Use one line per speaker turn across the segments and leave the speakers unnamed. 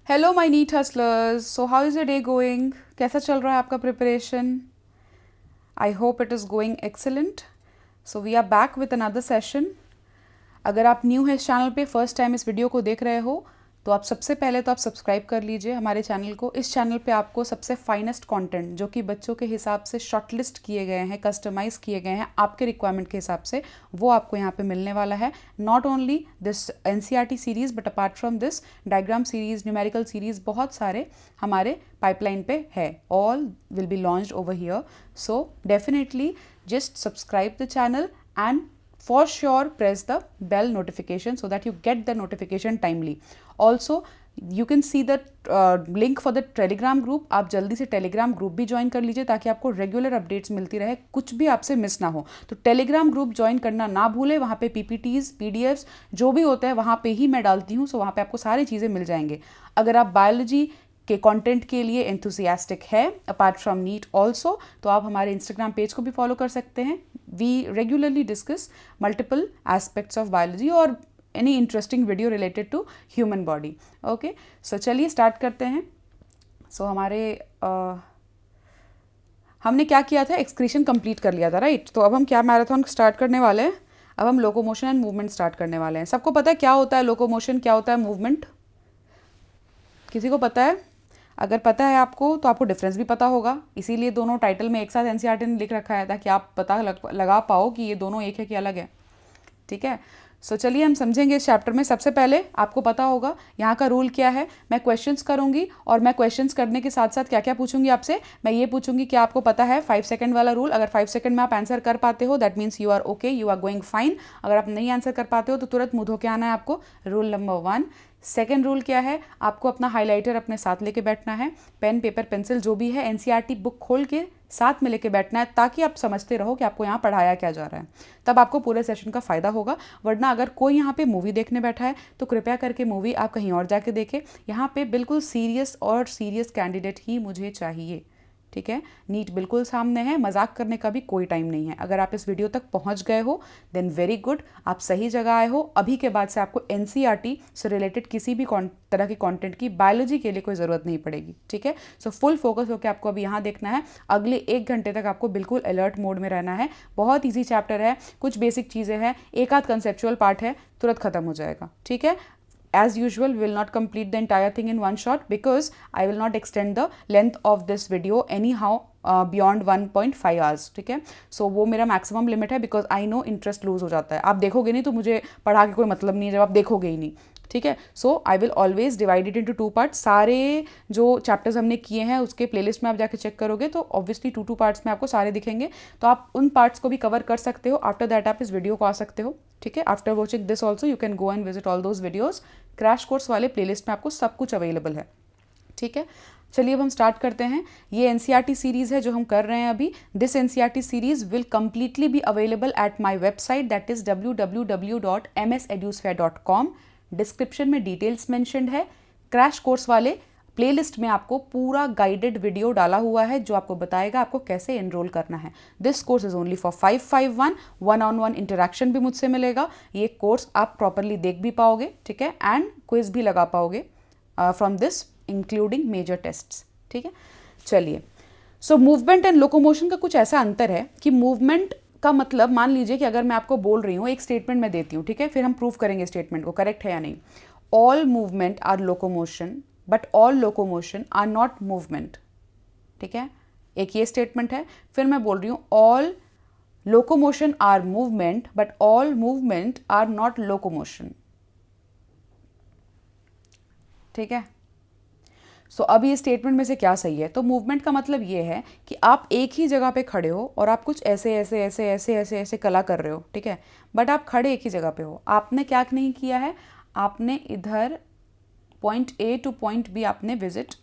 Hello my NEET hustlers, so how is your day going? कैसा चल रहा है आपका preparation? I hope it is going excellent. So we are back with another session. अगर आप new हैं इस चैनल पे, फर्स्ट टाइम इस वीडियो को देख रहे हो, तो आप सबसे पहले तो आप सब्सक्राइब कर लीजिए हमारे चैनल को. इस चैनल पे आपको सबसे फाइनेस्ट कंटेंट जो कि बच्चों के हिसाब से शॉर्टलिस्ट किए गए हैं, कस्टमाइज़ किए गए हैं आपके रिक्वायरमेंट के हिसाब से, वो आपको यहाँ पे मिलने वाला है. Not only this NCERT series but apart from this diagram series, numerical series, बहुत सारे हमारे पाइपलाइन पे है. All will be launched over here. So definitely just subscribe the channel and for sure press the bell notification so that you get the notification timely. Also you can see the link for the telegram group. आप जल्दी से telegram group भी join कर लीजिए ताकि आपको regular updates मिलती रहे, कुछ भी आपसे मिस ना हो. तो telegram group ज्वाइन करना ना भूले. वहाँ पे PPTs, PDFs जो भी होता है वहाँ पे ही मैं डालती हूँ. सो वहाँ पे आपको सारी चीज़ें मिल जाएंगे. अगर आप बायोलॉजी के कंटेंट के लिए एंथुसियास्टिक है अपार्ट फ्रॉम नीट ऑल्सो, तो आप हमारे इंस्टाग्राम पेज को भी फॉलो कर सकते हैं. We regularly discuss multiple aspects of biology और any interesting video related to human body. Okay, so चलिए स्टार्ट करते हैं. सो हमने क्या किया था, एक्सक्रीशन कंप्लीट कर लिया था, राइट? तो अब हम क्या मैराथन स्टार्ट करने वाले हैं. अब हम लोकोमोशन एंड मूवमेंट स्टार्ट करने वाले हैं. सबको पता है क्या होता है लोकोमोशन, क्या होता है मूवमेंट? किसी को पता है? अगर पता है आपको तो आपको डिफरेंस भी पता होगा, इसीलिए दोनों टाइटल में एक साथ एनसीईआरटी ने लिख रखा है ताकि आप पता लगा पाओ कि ये दोनों एक है कि अलग है. ठीक है, सो चलिए हम समझेंगे इस चैप्टर में. सबसे पहले आपको पता होगा यहाँ का रूल क्या है. मैं क्वेश्चंस करूँगी और मैं क्वेश्चंस करने के साथ साथ क्या क्या पूछूंगी आपसे. मैं ये पूछूंगी कि आपको पता है 5 सेकंड वाला रूल. अगर 5 सेकंड में आप आंसर कर पाते हो that means you are okay, you are going fine. अगर आप नहीं आंसर कर पाते हो तो तुरंत मुँह धो के आना है आपको. Rule number 1. सेकेंड रूल क्या है, आपको अपना हाइलाइटर अपने साथ लेके बैठना है. पेन, पेपर, पेंसिल जो भी है एनसीईआरटी बुक खोल के साथ में लेके बैठना है ताकि आप समझते रहो कि आपको यहाँ पढ़ाया क्या जा रहा है. तब आपको पूरे सेशन का फ़ायदा होगा. वरना अगर कोई यहाँ पे मूवी देखने बैठा है तो कृपया करके मूवी आप कहीं और जाके देखें. यहाँ पे बिल्कुल सीरियस और सीरियस कैंडिडेट ही मुझे चाहिए. ठीक है, नीट बिल्कुल सामने है, मजाक करने का भी कोई टाइम नहीं है. अगर आप इस वीडियो तक पहुंच गए हो देन वेरी गुड, आप सही जगह आए हो. अभी के बाद से आपको एनसीईआरटी से रिलेटेड किसी भी तरह की कंटेंट की बायोलॉजी के लिए कोई ज़रूरत नहीं पड़ेगी. ठीक है, सो फुल फोकस होकर आपको अभी यहाँ देखना है. अगले 1 घंटे तक आपको बिल्कुल अलर्ट मोड में रहना है. बहुत ईजी चैप्टर है, कुछ बेसिक चीज़ें हैं, एक आध कंसेप्चुअल पार्ट है, तुरंत खत्म हो जाएगा. ठीक है, as usual we will not complete the entire thing in one shot because I will not extend the length of this video anyhow beyond 1.5 hours. ठीक है, सो वो मेरा मैक्सिमम लिमिट है because I know interest lose हो जाता है. आप देखोगे नहीं तो मुझे पढ़ा के कोई मतलब नहीं है जब आप देखोगे ही नहीं. ठीक है, so I will always divide it into 2 parts. सारे जो चैप्टर्स हमने किए हैं उसके प्लेलिस्ट में आप जाके चेक करोगे तो ऑब्वियसली 2 पार्ट्स में आपको सारे दिखेंगे. तो आप उन पार्ट्स को भी कवर कर सकते हो. आफ्टर दैट आप इस वीडियो को आ सकते हो. ठीक है, after watching this also you can go and visit all those videos. Crash course वाले प्लेलिस्ट में आपको सब कुछ अवेलेबल है. ठीक है, चलिए अब हम स्टार्ट करते हैं. ये एनसीईआरटी सीरीज़ है जो हम कर रहे हैं अभी. This NCERT series will completely be available at my website that is www.msedusfair.com. Description में डिटेल्स मैंशनड है. क्रैश कोर्स वाले प्लेलिस्ट में आपको पूरा गाइडेड वीडियो डाला हुआ है जो आपको बताएगा आपको कैसे एनरोल करना है. This course is only for 551. 1-on-1 interaction भी मुझसे मिलेगा. ये कोर्स आप प्रॉपरली देख भी पाओगे. ठीक है, एंड क्विज भी लगा पाओगे from this including major tests. ठीक है, चलिए. सो मूवमेंट एंड लोकोमोशन का कुछ ऐसा अंतर है कि मूवमेंट का मतलब, मान लीजिए कि अगर मैं आपको बोल रही हूँ, एक स्टेटमेंट मैं देती हूँ, ठीक है, फिर हम प्रूव करेंगे स्टेटमेंट को करेक्ट है या नहीं. All movement are locomotion but all locomotion are not movement. ठीक है, एक ये स्टेटमेंट है. फिर मैं बोल रही हूँ all locomotion are movement but all movement are not locomotion. ठीक है, सो अब ये स्टेटमेंट में से क्या सही है? तो मूवमेंट का मतलब ये है कि आप एक ही जगह पे खड़े हो और आप कुछ ऐसे ऐसे ऐसे ऐसे ऐसे ऐसे कला कर रहे हो. ठीक है, बट आप खड़े एक ही जगह पे हो. आपने क्या नहीं किया है, आपने इधर point A to point B आपने विजिट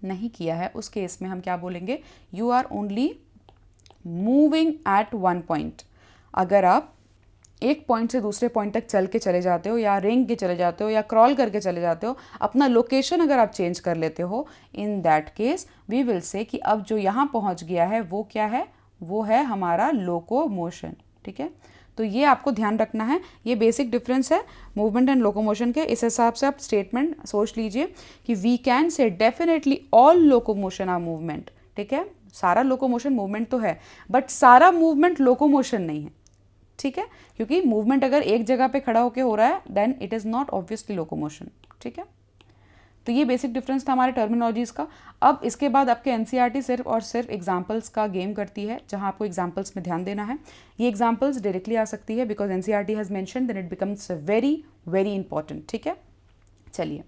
नहीं किया है. उस केस में हम क्या बोलेंगे, you are only moving at one point. अगर आप एक पॉइंट से दूसरे पॉइंट तक चल के चले जाते हो या रेंग के चले जाते हो या क्रॉल करके चले जाते हो, अपना लोकेशन अगर आप चेंज कर लेते हो, in that case we will say कि अब जो यहाँ पहुँच गया है वो क्या है, वो है हमारा लोकोमोशन. ठीक है, तो ये आपको ध्यान रखना है, ये बेसिक डिफरेंस है मूवमेंट एंड लोकोमोशन के। इस हिसाब से आप स्टेटमेंट सोच लीजिए कि we can say definitely all locomotion are movement. ठीक है, सारा लोकोमोशन मूवमेंट तो है, बट सारा मूवमेंट लोकोमोशन नहीं है। ठीक है, क्योंकि मूवमेंट अगर एक जगह पे खड़ा होकर हो रहा है then it is not obviously locomotion. ठीक है, तो ये बेसिक डिफरेंस था हमारे टर्मिनोलॉजीज़ का। अब इसके बाद आपके एनसीईआरटी सिर्फ और सिर्फ एग्जाम्पल्स का गेम करती है, जहाँ आपको एग्जाम्पल्स में ध्यान देना है। ये एग्जाम्पल्स डायरेक्टली आ सकती है because NCERT has mention, then it becomes very very important. ठीक है, चलिए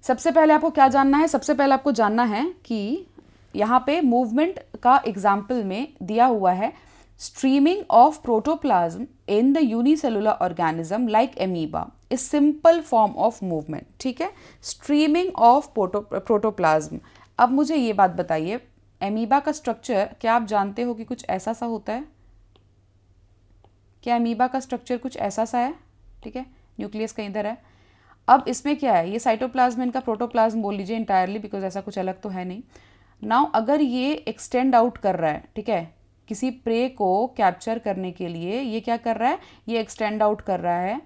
सबसे पहले आपको क्या जानना है? सबसे पहले आपको जानना है कि यहाँ पे मूवमेंट का एग्जाम्पल में दिया हुआ है streaming of protoplasm in the unicellular organism like amoeba is simple form of movement। ठीक है, streaming of protoplasm। अब मुझे ये बात बताइए, एमीबा का स्ट्रक्चर क्या आप जानते हो कि कुछ ऐसा सा होता है? क्या एमीबा का स्ट्रक्चर कुछ ऐसा सा है? ठीक है, न्यूक्लियस कहीं इधर है। अब इसमें क्या है, ये साइटोप्लाज्म, इनका प्रोटोप्लाज्म बोल लीजिए इंटायरली, बिकॉज ऐसा कुछ अलग तो है नहीं। नाउ अगर ये एक्सटेंड आउट कर रहा है, ठीक है, किसी प्रे को कैप्चर करने के लिए ये क्या कर रहा है, ये एक्सटेंड आउट कर रहा है,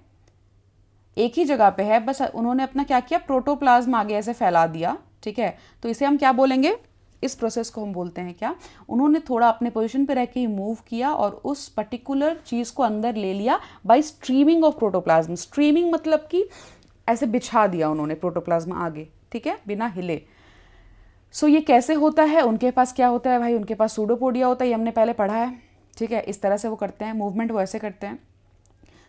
एक ही जगह पे है, बस उन्होंने अपना क्या किया, प्रोटोप्लाज्म आगे ऐसे फैला दिया। ठीक है, तो इसे हम क्या बोलेंगे, इस प्रोसेस को हम बोलते हैं क्या, उन्होंने थोड़ा अपने पोजीशन पे रह के ही मूव किया और उस पर्टिकुलर चीज़ को अंदर ले लिया by streaming of protoplasm. Streaming मतलब कि ऐसे बिछा दिया उन्होंने प्रोटोप्लाज्म आगे, ठीक है, बिना हिले। सो ये कैसे होता है, उनके पास क्या होता है भाई, उनके पास सूडोपोडिया होता है, ये हमने पहले पढ़ा है। ठीक है, इस तरह से वो करते हैं मूवमेंट, वो ऐसे करते हैं।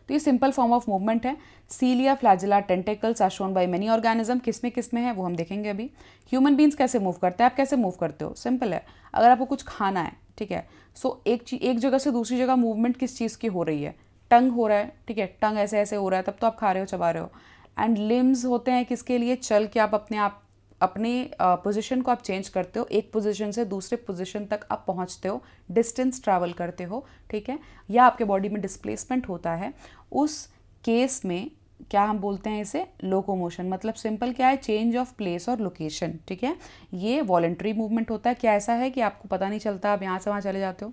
तो ये सिंपल फॉर्म ऑफ मूवमेंट है। Cilia, flagella, tentacles are shown by many organism. किस में है वो हम देखेंगे अभी। ह्यूमन बींग्स कैसे मूव करते हैं, आप कैसे मूव करते हो, सिंपल है। अगर आपको कुछ खाना है, ठीक है, सो एक जगह से दूसरी जगह मूवमेंट किस चीज़ की हो रही है, टंग हो रहा है। ठीक है, टंग ऐसे ऐसे हो रहा है, तब तो आप खा रहे हो, चबा रहे हो। एंड लिम्स होते हैं किसके लिए, चल के आप अपने पोजीशन को आप चेंज करते हो, एक पोजीशन से दूसरे पोजीशन तक आप पहुंचते हो, डिस्टेंस ट्रैवल करते हो। ठीक है, या आपके बॉडी में डिस्प्लेसमेंट होता है, उस केस में क्या हम बोलते हैं इसे, लोकोमोशन। मतलब सिंपल क्या है, चेंज ऑफ प्लेस और लोकेशन। ठीक है, ये वॉलंटरी मूवमेंट होता है। क्या ऐसा है कि आपको पता नहीं चलता, आप यहाँ से वहाँ चले जाते हो,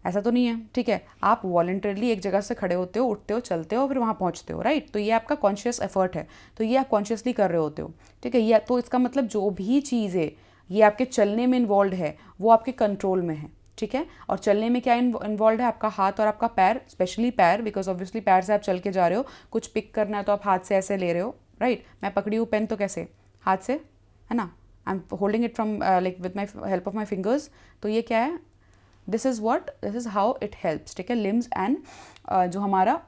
ऐसा तो नहीं है। ठीक है, आप वॉलंटरली एक जगह से खड़े होते हो, उठते हो, चलते हो, फिर वहाँ पहुँचते हो, राइट। तो ये आपका कॉन्शियस एफर्ट है, तो ये आप कॉन्शियसली कर रहे होते हो। ठीक है, ये तो इसका मतलब जो भी चीज़ है ये आपके चलने में इन्वॉल्व है वो आपके कंट्रोल में है। ठीक है, और चलने में क्या इन्वॉल्व है, आपका हाथ और आपका पैर, स्पेशली पैर, बिकॉज ऑब्वियसली पैर से आप चल के जा रहे हो, कुछ पिक करना है तो आप हाथ से ऐसे ले रहे हो, राइट। मैं पकड़ी हूँ पेन तो कैसे, हाथ से, है ना, I am holding it from like with my help of my fingers. तो ये क्या है, this is how it helps. ठीक है, लिम्स एंड जो हमारा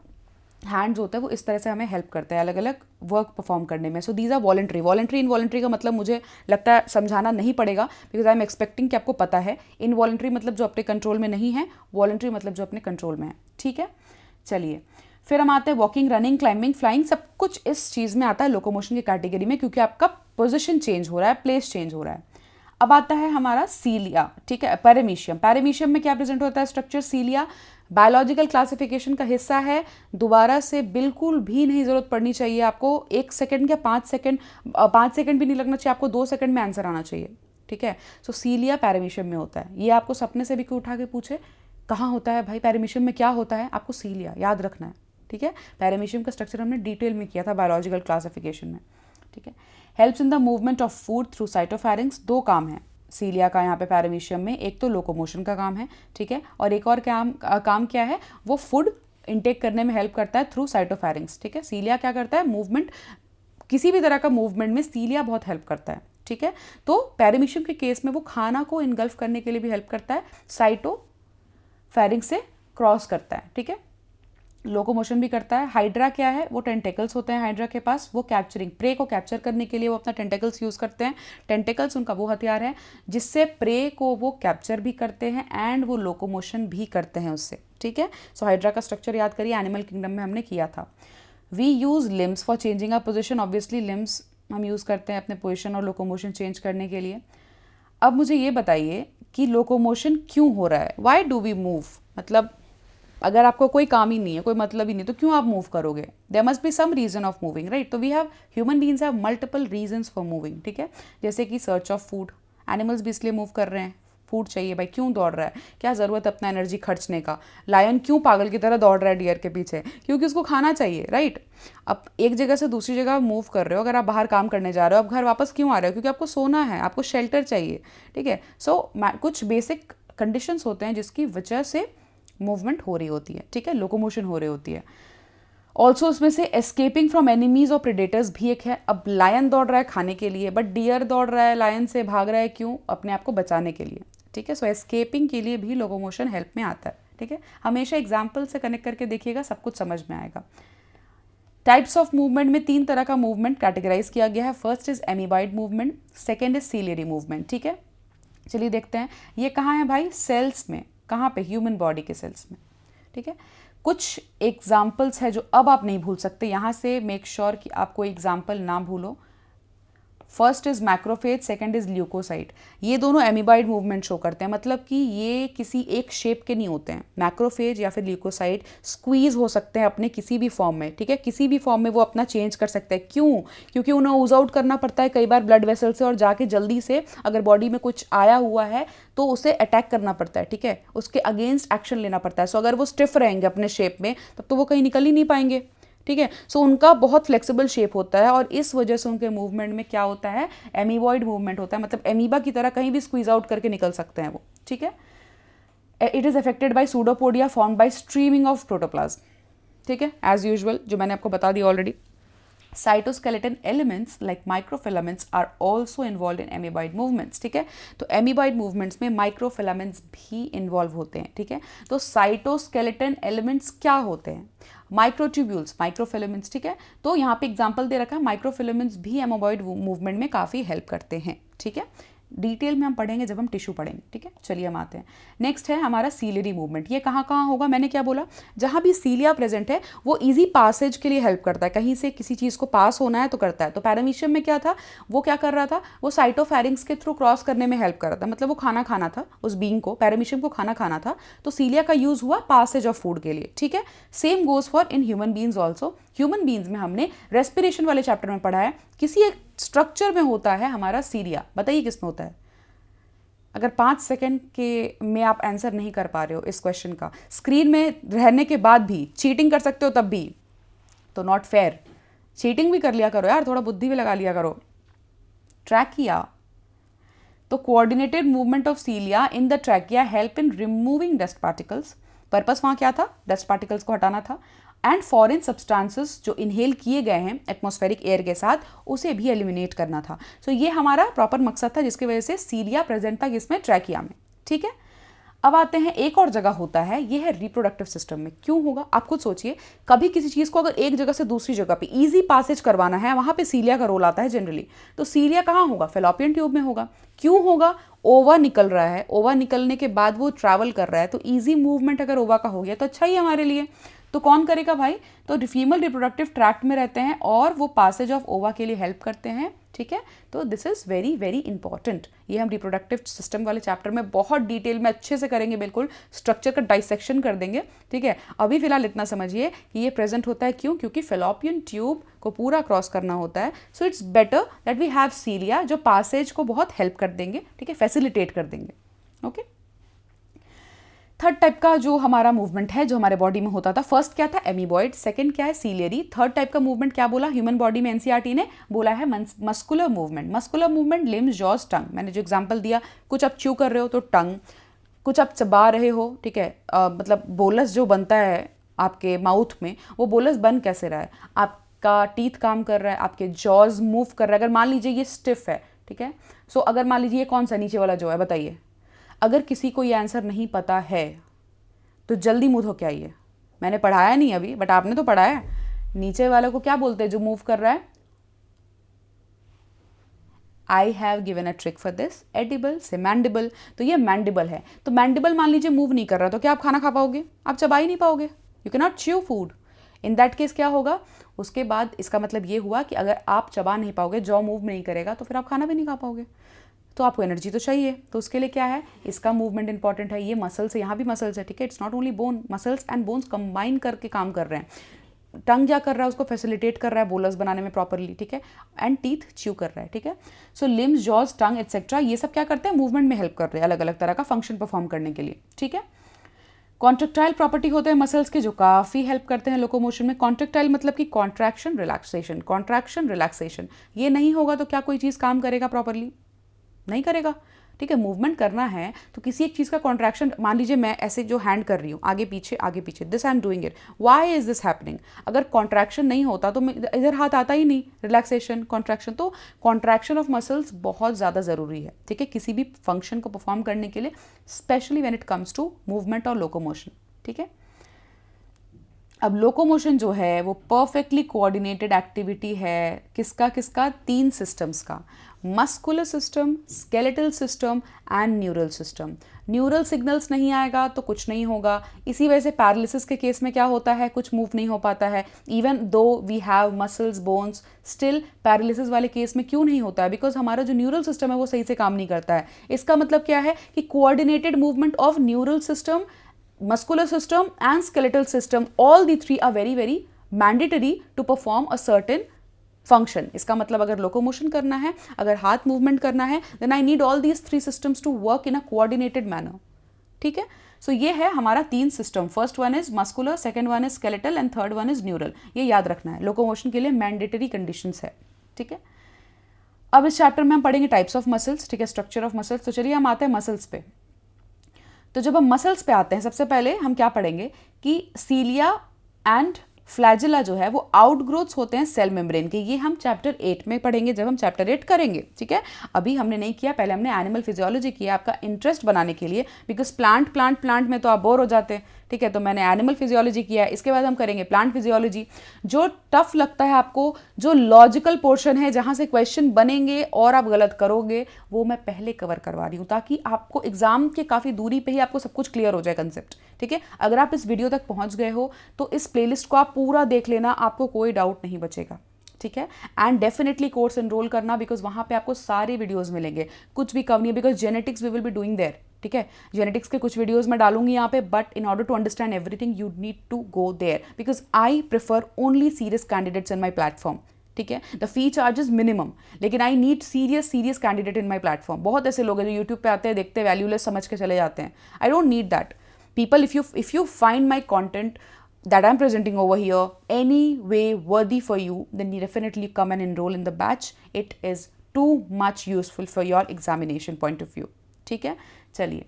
हैंड्स होता है वो इस तरह से हमें हेल्प करता है अलग अलग वर्क परफॉर्म करने में। So these are voluntary. Involuntary का मतलब मुझे लगता है समझाना नहीं पड़ेगा, बिकॉज आई एम एक्सपेक्टिंग कि आपको पता है। इनवॉलंटरी मतलब जो अपने कंट्रोल में नहीं है, वॉलंटरी मतलब जो अपने कंट्रोल में है। ठीक है, चलिए फिर हम आते हैं वॉकिंग, रनिंग, क्लाइंबिंग, फ्लाइंग, सब कुछ इस चीज़ में आता है लोकोमोशन की कैटेगरी में, क्योंकि आपका पोजिशन चेंज हो रहा है, प्लेस चेंज हो रहा है। अब आता है हमारा सीलिया। ठीक है, पैरामीशियम में क्या प्रेजेंट होता है स्ट्रक्चर, सीलिया बायोलॉजिकल क्लासिफिकेशन का हिस्सा है। दोबारा से बिल्कुल भी नहीं ज़रूरत पड़नी चाहिए आपको, 1 सेकंड या 5 सेकंड भी नहीं लगना चाहिए आपको, 2 सेकंड में आंसर आना चाहिए। ठीक है, सो सीलिया पैरामीशियम में होता है। ये आपको सपने से भी कोई उठा के पूछे कहाँ होता है भाई, पैरामीशियम में क्या होता है, आपको सीलिया याद रखना है। ठीक है, पैरामीशियम का स्ट्रक्चर हमने डिटेल में किया था बायोलॉजिकल क्लासिफिकेशन में। ठीक है, helps in the movement of food through cytopharynx. 2 काम है सीलिया का यहाँ पे पैरामीशियम में, एक तो लोकोमोशन का काम है, ठीक है, और एक और काम क्या है, वो फूड इंटेक करने में हेल्प करता है थ्रू साइटोफैरिंग्स। ठीक है, सीलिया क्या करता है, मूवमेंट, किसी भी तरह का मूवमेंट में सीलिया बहुत हेल्प करता है। ठीक है, तो पैरामीशियम के केस में वो खाना को इनगल्फ करने के लिए भी हेल्प करता है, साइटोफैरिंग्स से क्रॉस करता है। ठीक है, लोकोमोशन भी करता है। हाइड्रा क्या है, वो टेंटेकल्स होते हैं हाइड्रा के पास, वो कैप्चरिंग, प्रे को कैप्चर करने के लिए वो अपना टेंटेकल्स यूज़ करते हैं। टेंटेकल्स उनका वो हथियार है जिससे प्रे को वो कैप्चर भी करते हैं एंड वो लोकोमोशन भी करते हैं उससे। ठीक है, सो हाइड्रा का स्ट्रक्चर याद करिए, एनिमल किंगडम में हमने किया था। We use limbs for changing a position. Obviously limbs हम यूज़ करते हैं अपने पोजिशन और लोकोमोशन चेंज करने के लिए। अब मुझे ये बताइए कि लोकोमोशन क्यों हो रहा है, वाई डू वी मूव। मतलब अगर आपको कोई काम ही नहीं है, कोई मतलब ही नहीं, तो क्यों आप मूव करोगे, there must be some reason of moving, right. तो we have, human beings have multiple reasons for moving. ठीक है, जैसे कि सर्च ऑफ फूड, एनिमल्स भी इसलिए मूव कर रहे हैं फूड चाहिए भाई, क्यों दौड़ रहा है, क्या ज़रूरत है अपना एनर्जी खर्चने का। लायन क्यों पागल की तरह दौड़ रहा है डियर के पीछे, क्योंकि उसको खाना चाहिए, राइट। अब एक जगह से दूसरी जगह मूव कर रहे हो, अगर आप बाहर काम करने जा रहे हो, अब घर वापस क्यों आ रहे हो, क्योंकि आपको सोना है, आपको शेल्टर चाहिए, ठीक है। सो कुछ बेसिक कंडीशंस होते हैं जिसकी वजह से मूवमेंट हो रही होती है, ठीक है, लोकोमोशन हो रही होती है। ऑल्सो उसमें से एस्केपिंग फ्रॉम एनिमीज और प्रेडेटर्स भी एक है। अब लायन दौड़ रहा है खाने के लिए, बट डियर दौड़ रहा है लायन से, भाग रहा है क्यों, अपने आप को बचाने के लिए, ठीक है। सो एस्केपिंग के लिए भी लोकोमोशन हेल्प में आता है, ठीक है। हमेशा एग्जाम्पल से कनेक्ट करके देखिएगा, सब कुछ समझ में आएगा। टाइप्स ऑफ मूवमेंट में 3 तरह का मूवमेंट कैटेगराइज किया गया है। First is amoeboid movement, second is ciliary movement, ठीक है। चलिए देखते हैं ये कहाँ है भाई, सेल्स में, कहाँ पे, ह्यूमन बॉडी के सेल्स में, ठीक है। कुछ एग्जाम्पल्स है जो अब आप नहीं भूल सकते, यहाँ से मेक श्योर कि आप कोई एग्जाम्पल ना भूलो। First is macrophage, second is leucocyte. ये दोनों एमीबाइड मूवमेंट शो करते हैं, मतलब कि ये किसी एक शेप के नहीं होते हैं। मैक्रोफेज या फिर ल्यूकोसाइट स्क्वीज हो सकते हैं अपने किसी भी फॉर्म में, ठीक है, किसी भी फॉर्म में वो अपना चेंज कर सकते हैं। क्यों, क्योंकि उन्हें ऊज आउट करना पड़ता है कई बार ब्लड वेसल से, और जाके जल्दी से अगर बॉडी में कुछ आया हुआ है तो उसे अटैक करना पड़ता है, ठीक है, उसके अगेंस्ट एक्शन लेना पड़ता है। सो अगर वो स्टिफ रहेंगे अपने शेप में तब तो वो कहीं निकल ही नहीं पाएंगे, ठीक है। सो उनका बहुत फ्लेक्सिबल शेप होता है और इस वजह से उनके मूवमेंट में क्या होता है, एमीबॉइड मूवमेंट होता है, मतलब एमीबा की तरह कहीं भी स्क्वीज आउट करके निकल सकते हैं वो, ठीक है। It is affected by pseudopodia formed by streaming of protoplasm, ठीक है, एज यूजुअल जो मैंने आपको बता दिया already. Cytoskeleton elements like microfilaments are also involve in amoeboid movements, ठीक है। तो एमीबाइड मूवमेंट्स में माइक्रोफिलामेंट्स भी इन्वॉल्व होते हैं, ठीक है। तो साइटोस्केलेटन एलिमेंट्स क्या होते हैं, माइक्रोट्यूब्यूल्स, माइक्रोफिलामेंट्स, ठीक है। तो यहाँ पे एग्जांपल दे रखा है, माइक्रोफिलामेंट्स भी एमीबॉइड मूवमेंट में काफ़ी हेल्प करते हैं, ठीक है। डिटेल में हम पढ़ेंगे जब हम टिश्यू पढ़ेंगे, ठीक है। चलिए हम आते हैं, नेक्स्ट है हमारा सीलियरी मूवमेंट। ये कहाँ कहाँ होगा, मैंने क्या बोला, जहाँ भी सीलिया प्रेजेंट है वो इजी पासेज के लिए हेल्प करता है, कहीं से किसी चीज़ को पास होना है तो करता है। तो पैरामीशियम में क्या था, वो क्या कर रहा था, वो साइटोफैरिंग्स के थ्रू क्रॉस करने में हेल्प कर रहा था, मतलब वो खाना खाना था, उस बींग को, पैरामीशियम को खाना खाना था, तो सीलिया का यूज हुआ पासेज ऑफ फूड के लिए, ठीक है। Same goes for in human beings also. Human beings में हमने रेस्पिरेशन वाले चैप्टर में पढ़ा है, किसी एक स्ट्रक्चर में होता है हमारा सीलिया, बताइए किस में होता है। अगर 5 सेकंड के में आप आंसर नहीं कर पा रहे हो इस क्वेश्चन का, स्क्रीन में रहने के बाद भी चीटिंग कर सकते हो तब भी, तो नॉट फेयर, चीटिंग भी कर लिया करो यार, थोड़ा बुद्धि भी लगा लिया करो। ट्रैकिया, तो coordinated movement of सीलिया in the trachea help in removing dust particles. Purpose वहाँ क्या था, डस्ट पार्टिकल्स को हटाना था, एंड फॉरेन सब्सटेंसेस जो इनहेल किए गए हैं एटमॉस्फेरिक एयर के साथ उसे भी एलिमिनेट करना था। सो ये हमारा प्रॉपर मकसद था जिसकी वजह से सीलिया प्रेजेंट था इसमें, ट्रैकिया में, ठीक है। अब आते हैं एक और जगह होता है, ये है रिप्रोडक्टिव सिस्टम में। क्यों होगा आप खुद सोचिए, कभी किसी चीज़ को अगर एक जगह से दूसरी जगह पे इजी पासेज करवाना है, वहाँ पे सीलिया का रोल आता है जनरली। तो सीलिया कहाँ होगा, फेलोपियन ट्यूब में होगा। क्यों होगा, ओवा निकल रहा है, ओवा निकलने के बाद वो ट्रैवल कर रहा है, तो ईजी मूवमेंट अगर ओवा का हो गया तो अच्छा ही हमारे लिए। तो कौन करेगा भाई, तो फीमेल रिप्रोडक्टिव ट्रैक्ट में रहते हैं और वो पासेज ऑफ ओवा के लिए हेल्प करते हैं, ठीक है। तो this is very very important, ये हम रिप्रोडक्टिव सिस्टम वाले चैप्टर में बहुत डिटेल में अच्छे से करेंगे, बिल्कुल स्ट्रक्चर का डाइसेक्शन कर देंगे, ठीक है। अभी फिलहाल इतना समझिए कि ये प्रेजेंट होता है क्यों, क्योंकि फेलोपियन ट्यूब को पूरा क्रॉस करना होता है। So it's better that we have cilia जो पासेज को बहुत हेल्प कर देंगे, ठीक है, फैसिलिटेट कर देंगे, ओके। थर्ड टाइप का जो हमारा मूवमेंट है जो हमारे बॉडी में होता था, फर्स्ट क्या था, एमीबॉइड, सेकंड क्या है, सीलियरी, थर्ड टाइप का मूवमेंट क्या बोला ह्यूमन बॉडी में, एनसीईआरटी ने बोला है muscular movement. Muscular movement limbs, jaws, tongue, मैंने जो एग्जांपल दिया, कुछ आप च्यू कर रहे हो तो टंग, कुछ आप चबा रहे हो, ठीक है, मतलब बोलस जो बनता है आपके माउथ में, वो बोलस बन कैसे रहा है, आपका टीथ काम कर रहा है, आपके जॉज मूव कर रहा है। अगर मान लीजिए ये स्टिफ है, ठीक है, सो अगर मान लीजिए ये कौन सा नीचे वाला जो है, बताइए। अगर किसी को ये आंसर नहीं पता है तो जल्दी मुंह धो के आइए, मैंने पढ़ाया नहीं अभी बट आपने तो पढ़ा है। नीचे वाले को क्या बोलते हैं जो मूव कर रहा है, I have given a trick for this, edible से मैंडिबल, तो ये मैंडिबल है। तो मैंडिबल मान लीजिए मूव नहीं कर रहा, तो क्या आप खाना खा पाओगे, आप चबा ही नहीं पाओगे, you can not chew food. In that case क्या होगा, उसके बाद इसका मतलब ये हुआ कि अगर आप चबा नहीं पाओगे, जॉ मूव नहीं करेगा, तो फिर आप खाना भी नहीं खा पाओगे। तो आपको एनर्जी तो चाहिए, तो उसके लिए क्या है, इसका मूवमेंट इंपॉर्टेंट है। ये मसल्स है, यहाँ भी मसल्स है, ठीक है, it's not only bone, muscles and bones combine करके काम कर रहे हैं। टंग क्या कर रहा है, उसको फैसिलिटेट कर रहा है बोलर्स बनाने में प्रॉपरली, ठीक है, एंड टीथ च्यू कर रहा है, ठीक है। सो लिम्स, जॉज, टंग एटसेट्रा ये सब क्या करते हैं, मूवमेंट में हेल्प कर रहे हैं अलग अलग तरह का फंक्शन परफॉर्म करने के लिए, ठीक है। कॉन्ट्रेक्टाइल प्रॉपर्टी होते हैं मसल्स के जो काफ़ी हेल्प करते हैं लोकोमोशन में। कॉन्ट्रेक्टाइल मतलब कि कॉन्ट्रैक्शन रिलैक्सेशन, कॉन्ट्रैक्शन रिलैक्सेशन, ये नहीं होगा तो क्या कोई चीज़ काम करेगा प्रॉपरली, नहीं करेगा, ठीक है। मूवमेंट करना है तो किसी एक चीज़ का कॉन्ट्रैक्शन, मान लीजिए मैं ऐसे जो हैंड कर रही हूँ आगे पीछे, this I am doing it, why is this happening, अगर कॉन्ट्रैक्शन नहीं होता तो इधर हाथ आता ही नहीं, रिलैक्सेशन कॉन्ट्रैक्शन, तो कॉन्ट्रैक्शन ऑफ मसल्स बहुत ज़्यादा ज़रूरी है, ठीक है, किसी भी फंक्शन को परफॉर्म करने के लिए, specially when it comes to movement और लोकोमोशन, ठीक है। अब लोकोमोशन जो है वो परफेक्टली कोऑर्डिनेटेड एक्टिविटी है किसका किसका, 3 सिस्टम्स का, muscular system, skeletal system and neural system. Neural signals नहीं आएगा तो कुछ नहीं होगा। इसी वजह से पैरालिसिस के केस में क्या होता है, कुछ मूव नहीं हो पाता है, even though we have muscles bones, still paralysis वाले केस में क्यों नहीं होता है, बिकॉज हमारा जो न्यूरल सिस्टम है वो सही से काम नहीं करता है। इसका मतलब क्या है कि coordinated movement of neural system, muscular system and skeletal system, all the 3 are very very mandatory to perform a certain function. इसका मतलब अगर locomotion करना है, अगर हाथ movement करना है, then I need all these 3 systems to work in a coordinated manner, ठीक है। सो ये है हमारा 3 system, first one is muscular, second one is skeletal and third one is neural, ये याद रखना है, लोकोमोशन के लिए मैंडेटरी कंडीशंस है, ठीक है। अब इस चैप्टर में हम पढ़ेंगे टाइप्स ऑफ मसल्स, ठीक है, स्ट्रक्चर ऑफ मसल्स। तो चलिए हम आते हैं मसल्स पे। तो जब हम मसल्स पे आते हैं सबसे पहले हम क्या पढ़ेंगे कि सीलिया एंड फ्लैजिला जो है वो आउटग्रोथ्स होते हैं सेल मेम्ब्रेन के, ये हम चैप्टर 8 में पढ़ेंगे जब हम चैप्टर 8 करेंगे, ठीक है। अभी हमने नहीं किया, पहले हमने एनिमल फिजियोलॉजी किया आपका इंटरेस्ट बनाने के लिए, बिकॉज प्लांट में तो आप बोर हो जाते हैं, ठीक है। तो मैंने एनिमल फिजियोलॉजी किया है, इसके बाद हम करेंगे प्लांट फिजियोलॉजी। जो टफ लगता है आपको, जो लॉजिकल पोर्शन है जहाँ से क्वेश्चन बनेंगे और आप गलत करोगे, वो मैं पहले कवर करवा रही हूँ ताकि आपको एग्जाम के काफ़ी दूरी पे ही आपको सब कुछ क्लियर हो जाए कंसेप्ट, ठीक है। अगर आप इस वीडियो तक पहुँच गए हो तो इस प्लेलिस्ट को आप पूरा देख लेना, आपको कोई डाउट नहीं बचेगा, ठीक है। एंड डेफिनेटली कोर्स एनरोल करना, बिकॉज वहाँ पे आपको सारे वीडियोस मिलेंगे, कुछ भी कम नहीं है, because genetics we will be doing there, ठीक है। जेनेटिक्स के कुछ वीडियोस मैं डालूंगी यहाँ पे, but in order to understand everything you need to go there, because I prefer only serious candidates in my platform, ठीक है। The fee charge is minimum, लेकिन I need serious candidate in my platform. बहुत ऐसे लोग हैं जो YouTube पे आते हैं, देखते हैं, वैल्यूलेस समझ के चले जाते हैं। I don't need that people. If you find my content that I'm presenting over here any way worthy for you, then you definitely come and enroll in the batch. It is too much useful for your examination point of view, ठीक है। चलिए,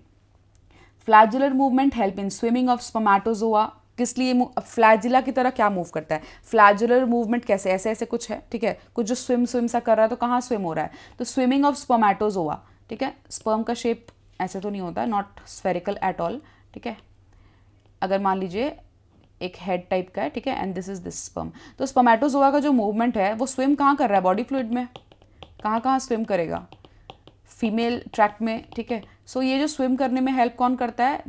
flagellar movement help in swimming of spermatozoa. किस लिए flagella की तरह क्या move करता है, फ्लैजुलर मूवमेंट कैसे, ऐसे ऐसे कुछ है, ठीक है, कुछ जो स्विम सा कर रहा है, तो कहाँ स्विम हो रहा है, तो स्विमिंग ऑफ स्पर्मेटोजोआ, ठीक है। स्पर्म का शेप ऐसे तो नहीं होता है, नॉट स्फेरिकल एट ऑल, ठीक है। अगर मान लीजिए एक हेड टाइप का है, ठीक है, and this is this sperm, तो स्पर्मेटोजोआ का जो मूवमेंट है वो स्विम कहाँ कर रहा है, बॉडी फ्लूइड में, कहाँ स्विम करेगा, फीमेल ट्रैक्ट में, ठीक है। सो ये जो स्विम करने में हेल्प कौन करता है,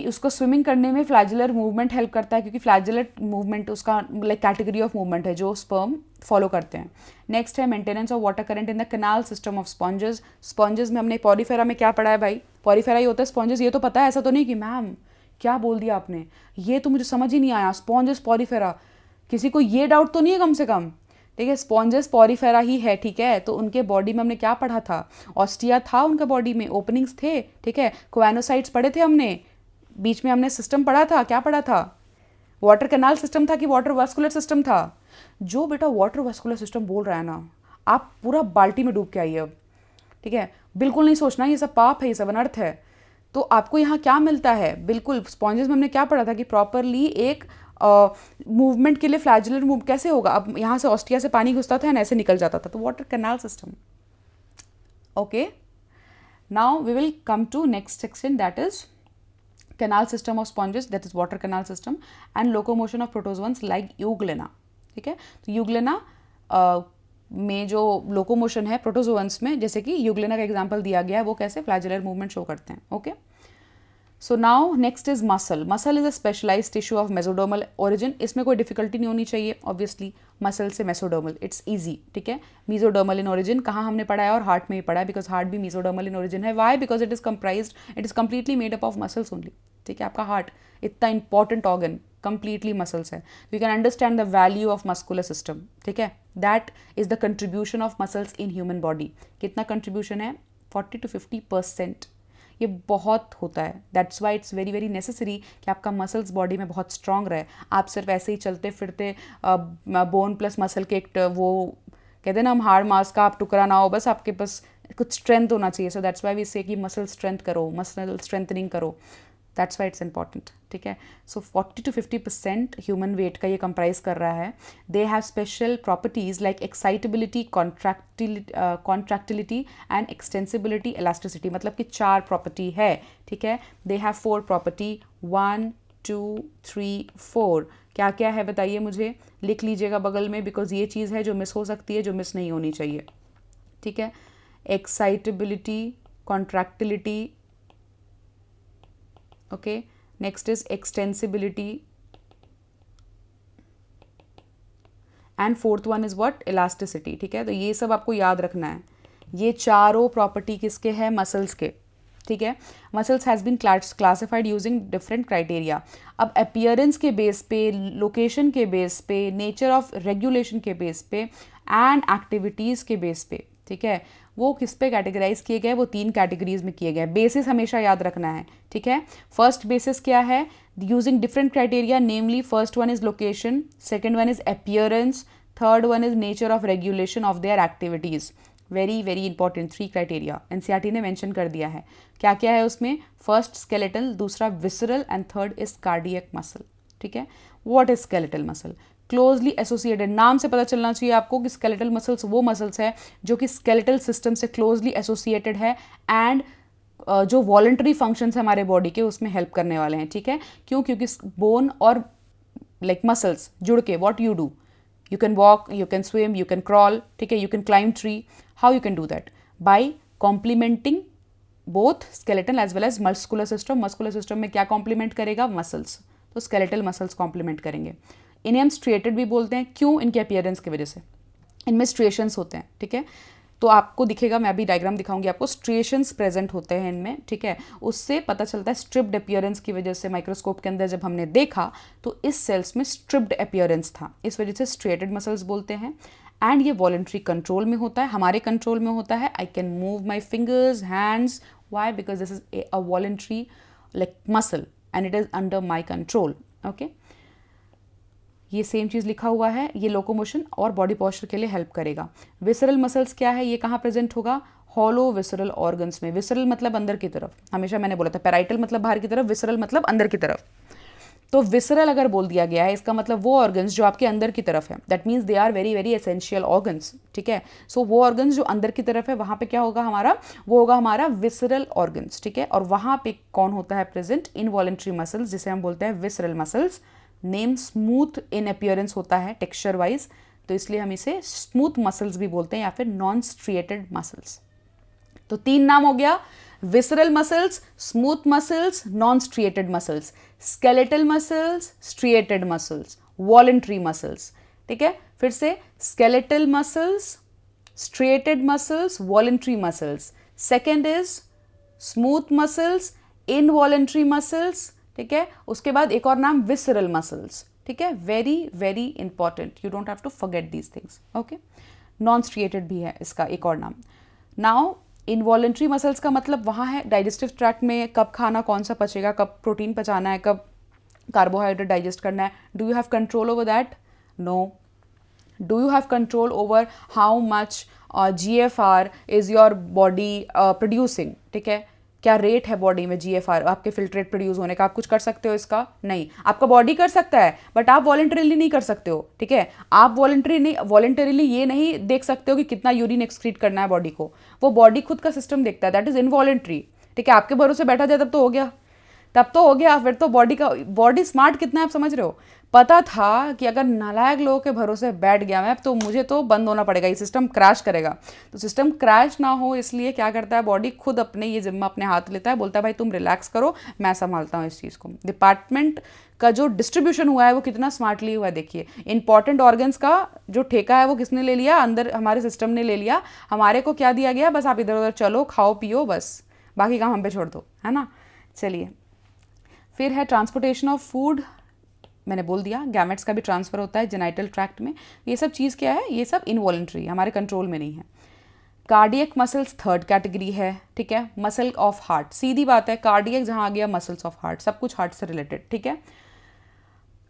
उसको स्विमिंग करने में फ्लैजुलर मूवमेंट हेल्प करता है, क्योंकि फ्लैजुलर मूवमेंट उसका लाइक कैटेगरी ऑफ मूवमेंट है जो स्पर्म फॉलो करते हैं। नेक्स्ट है maintenance of water current in the canal system of sponges. Sponges में हमने पॉरीफेरा में क्या पढ़ा है भाई, पॉरीफेरा ही होता है स्पॉन्जेस, ये तो पता है, ऐसा तो नहीं कि मैम क्या बोल दिया आपने, ये तो मुझे समझ ही नहीं आया, स्पॉन्जेस पॉरीफेरा, किसी को ये डाउट तो नहीं है कम से कम, ठीक है। स्पॉन्जेस पॉरीफेरा ही है, ठीक है। तो उनके बॉडी में हमने क्या पढ़ा था, ऑस्टिया था उनका बॉडी में, ओपनिंग्स थे, ठीक है, कोएनोसाइट्स पढ़े थे हमने, बीच में हमने सिस्टम पढ़ा था, क्या पढ़ा था, वाटर कैनाल सिस्टम था कि वाटर वास्कुलर सिस्टम था। जो बेटा वाटर वास्कुलर सिस्टम बोल रहा है ना, आप पूरा बाल्टी में डूब के आइए अब, ठीक है, बिल्कुल नहीं सोचना ये सब पाप है, ये सब अनर्थ है। तो आपको यहाँ क्या मिलता है, बिल्कुल स्पॉन्जेस में हमने क्या पढ़ा था कि प्रॉपरली एक मूवमेंट के लिए फ्लैजुलर मूव कैसे होगा, अब यहाँ से ऑस्टिया से पानी घुसता था एंड ऐसे निकल जाता था, तो water canal system. Okay, now we will come to next section, that is canal system of sponges, that is water canal system, and locomotion of protozoans like euglena, ठीक है। तो यूग्लेना में जो लोकोमोशन है प्रोटोजोन्स में, जैसे कि euglena का एग्जांपल दिया गया है, वो कैसे फ्लैजुलर मूवमेंट शो करते हैं। Okay, so now next is muscle. Muscle is a specialised tissue of mesodermal origin. इसमें कोई डिफिकल्टी नहीं होनी चाहिए, ऑब्वियसली मसल से मेसोडर्मल, इट्स इजी, ठीक है। मीजोडर्मल इन ओरिजिन कहाँ हमने पढ़ा है, और हार्ट में ही पढ़ा है, बिकॉज हार्ट भी मीजोडर्मल इन ओरिजिन है। Why, because it is comprised, it is completely made up of muscles only, ठीक है। आपका हार्ट इतना इंपॉर्टेंट ऑर्गन, कंप्लीटली मसल्स है। You can understand the value of muscular system, ठीक है। That is the contribution of muscles in human body. कितना contribution है? 40 to 50%। ये बहुत होता है। That's why it's very very necessary कि आपका मसल्स बॉडी में बहुत स्ट्रांग रहे। आप सिर्फ ऐसे ही चलते फिरते बोन प्लस मसल के एक वो कहते हैं ना, हम हार्ड मास का आप टुकड़ा ना हो, बस आपके पास कुछ स्ट्रेंथ होना चाहिए। सो दैट्स वाई वी से कि मसल स्ट्रेंथ करो, मसल स्ट्रेंथनिंग करो, दैट्स वाई इट्स इंपॉर्टेंट, ठीक है। सो 40 to 50% ह्यूमन वेट का ये कंप्राइज कर रहा है। They have special properties like excitability, contractility and extensibility, elasticity, मतलब कि 4 प्रॉपर्टी है, ठीक है। They have 4 property, 1 2 3 4। क्या क्या है बताइए मुझे, लिख लीजिएगा बगल में, बिकॉज ये चीज़ है जो मिस हो सकती है, जो मिस नहीं होनी चाहिए, ठीक है। Excitability, contractility, okay. Next is extensibility and fourth one is what? Elasticity, ठीक है। तो ये सब आपको याद रखना है। ये चारों प्रॉपर्टी किसके हैं? मसल्स के, ठीक है। Muscles has been classified using different criteria. अब अपीयरेंस के बेस पे, लोकेशन के बेस पे, नेचर ऑफ रेगुलेशन के बेस पे एंड एक्टिविटीज़ के बेस पे, ठीक है, वो किस पे कैटेगराइज किए गए? वो 3 कैटेगरीज में किए गए। बेसिस हमेशा याद रखना है, ठीक है। फर्स्ट बेसिस क्या है? Using different criteria, namely first one is location, second one is appearance, third one is nature of regulation of their activities. Very very important 3 criteria NCERT ने मेंशन कर दिया है। क्या क्या है उसमें? फर्स्ट स्केलेटल, दूसरा visceral and third is cardiac muscle, ठीक है। What is skeletal muscle? Closely associated, नाम से पता चलना चाहिए आपको कि स्केलेटल मसल्स वो मसल्स है जो कि स्केलेटल सिस्टम से क्लोजली एसोसिएटेड है एंड जो वॉलंटरी फंक्शंस है हमारे बॉडी के उसमें हेल्प करने वाले हैं, ठीक है। क्यों? क्योंकि बोन और लाइक मसल्स जुड़ के what you do, you can walk, you can swim, you can crawl, ठीक है, you can climb tree. How you can do that? By complementing both skeletal as well as muscular system. Muscular system में क्या complement करेगा? muscles. तो skeletal muscles complement करेंगे। इन्हें हम striated भी बोलते हैं। क्यों? इनके appearance की वजह से इनमें striations होते हैं, ठीक है। तो आपको दिखेगा, मैं अभी डायग्राम दिखाऊंगी आपको, स्ट्रिएशंस प्रेजेंट होते हैं इनमें, ठीक है। उससे पता चलता है स्ट्रिप्ड अपीयरेंस की वजह से। माइक्रोस्कोप के अंदर जब हमने देखा तो इस सेल्स में स्ट्रिप्ड अपीयरेंस था, इस वजह से स्ट्रिएटेड मसल्स बोलते हैं। एंड ये वॉलंटरी कंट्रोल में होता है, हमारे कंट्रोल में होता है। I can move my fingers, hands, why? Because this is a voluntary like muscle and it is under my control, okay. ये सेम चीज़ लिखा हुआ है, ये लोकोमोशन और बॉडी पॉस्चर के लिए हेल्प करेगा। विसरल मसल्स क्या है? ये कहाँ प्रेजेंट होगा? हॉलो विसरल ऑर्गन्स में। विसरल मतलब अंदर की तरफ, हमेशा मैंने बोला था पैराइटल मतलब बाहर की तरफ, विसरल मतलब अंदर की तरफ। तो विसरल अगर बोल दिया गया है, इसका मतलब वो ऑर्गन्स जो आपके अंदर की तरफ है, that means they are very very essential organs, ठीक है। सो वो ऑर्गन्स जो अंदर की तरफ है, वहाँ पे क्या होगा हमारा? वो होगा हमारा विसरल ऑर्गन्स, ठीक है। और वहाँ पे कौन होता है प्रेजेंट? इनवॉलंटरी मसल्स, जिसे हम बोलते हैं विसरल मसल्स। नेम स्मूथ इन अपीयरेंस होता है टेक्सचर वाइज, तो इसलिए हम इसे स्मूथ मसल्स भी बोलते हैं या फिर नॉन स्ट्रिएटेड मसल्स। तो 3 नाम हो गया, visceral muscles, smooth muscles, non striated muscles, skeletal muscles, striated muscles, voluntary muscles, ठीक है। फिर से skeletal muscles, striated muscles, voluntary muscles. Second is smooth muscles, involuntary muscles, ठीक है। उसके बाद एक और नाम विसरल मसल्स, ठीक है। Very very important, you don't have to forget these things, okay. Non striated भी है इसका एक और नाम। नाउ इनवॉलंटरी मसल्स का मतलब वहाँ है डाइजेस्टिव ट्रैक्ट में कब खाना कौन सा पचेगा, कब प्रोटीन पचाना है, कब कार्बोहाइड्रेट डाइजेस्ट करना है। Do you have control over that? No. Do you have control over how much GFR is your body producing, ठीक है। क्या रेट है बॉडी में GFR आपके फिल्ट्रेट प्रोड्यूस होने का? आप कुछ कर सकते हो इसका? नहीं। आपका बॉडी कर सकता है बट आप वॉलंटरीली नहीं कर सकते हो, ठीक है। आप वॉलंटरीली ये नहीं देख सकते हो कि कितना यूरिन एक्सक्रीट करना है बॉडी को, वो बॉडी खुद का सिस्टम देखता है, दैट इज इनवॉलंटरी, ठीक है। आपके भरोसे बैठा जाए तब तो हो गया, फिर तो बॉडी स्मार्ट कितना है आप समझ रहे हो। पता था कि अगर नालायक लोगों के भरोसे बैठ गया मैं तो मुझे तो बंद होना पड़ेगा, ये सिस्टम क्रैश करेगा। तो सिस्टम क्रैश ना हो इसलिए क्या करता है बॉडी, खुद अपने ये जिम्मा अपने हाथ लेता है, बोलता है भाई तुम रिलैक्स करो, मैं संभालता हूँ इस चीज़ को। डिपार्टमेंट का जो डिस्ट्रीब्यूशन हुआ है वो कितना स्मार्टली हुआ है देखिए। इंपॉर्टेंट ऑर्गन्स का जो ठेका है वो किसने ले लिया? अंदर हमारे सिस्टम ने ले लिया। हमारे को क्या दिया गया? बस आप इधर उधर चलो, खाओ पियो, बस बाकी काम हम पे छोड़ दो, है ना। चलिए, फिर है ट्रांसपोर्टेशन ऑफ फूड मैंने बोल दिया, गैमेट्स का भी ट्रांसफ़र होता है जेनाइटल ट्रैक्ट में। ये सब चीज़ क्या है, ये सब इनवॉलेंट्री, हमारे कंट्रोल में नहीं है। कार्डियक मसल्स थर्ड कैटेगरी है, ठीक है। मसल ऑफ हार्ट, सीधी बात है, कार्डियक जहाँ आ गया मसल्स ऑफ हार्ट, सब कुछ हार्ट से रिलेटेड, ठीक है।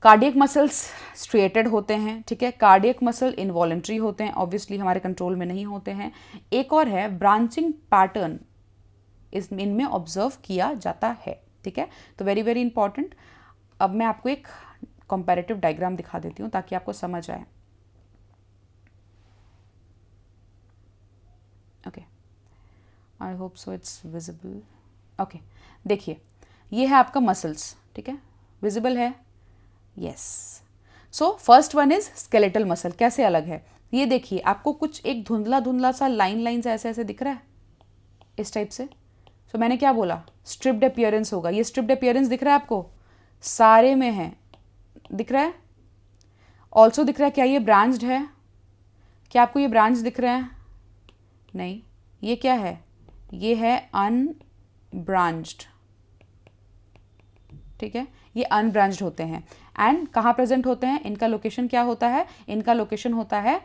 कार्डियक मसल्स स्ट्रेटेड होते हैं, ठीक है। कार्डियक मसल इनवॉलेंट्री होते हैं, ऑब्वियसली हमारे कंट्रोल में नहीं होते हैं। एक और है ब्रांचिंग पैटर्न, इनमें ऑब्जर्व किया जाता है, ठीक है। तो वेरी वेरी इंपॉर्टेंट। अब मैं आपको एक कंपैरेटिव डायग्राम दिखा देती हूँ ताकि आपको समझ आए। Okay, I hope so it's visible. Okay, देखिए ये है आपका मसल्स, ठीक है, विजिबल है, yes. So first one is skeletal muscle. कैसे अलग है ये देखिए, आपको कुछ एक धुंधला धुंधला सा लाइन ऐसे ऐसे दिख रहा है, इस टाइप से। सो मैंने क्या बोला, स्ट्रिप्ड अपीयरेंस होगा। ये स्ट्रिप्ड अपीयरेंस दिख रहा है आपको, सारे में है, दिख रहा है। ऑल्सो दिख रहा है, क्या ये ब्रांच्ड है, क्या आपको ये ब्रांच दिख रहे हैं? नहीं, ये क्या है, ये है अनब्रांच्ड, ठीक है। ये अनब्रांच्ड होते हैं एंड कहाँ प्रेजेंट होते हैं, इनका लोकेशन क्या होता है, इनका लोकेशन होता है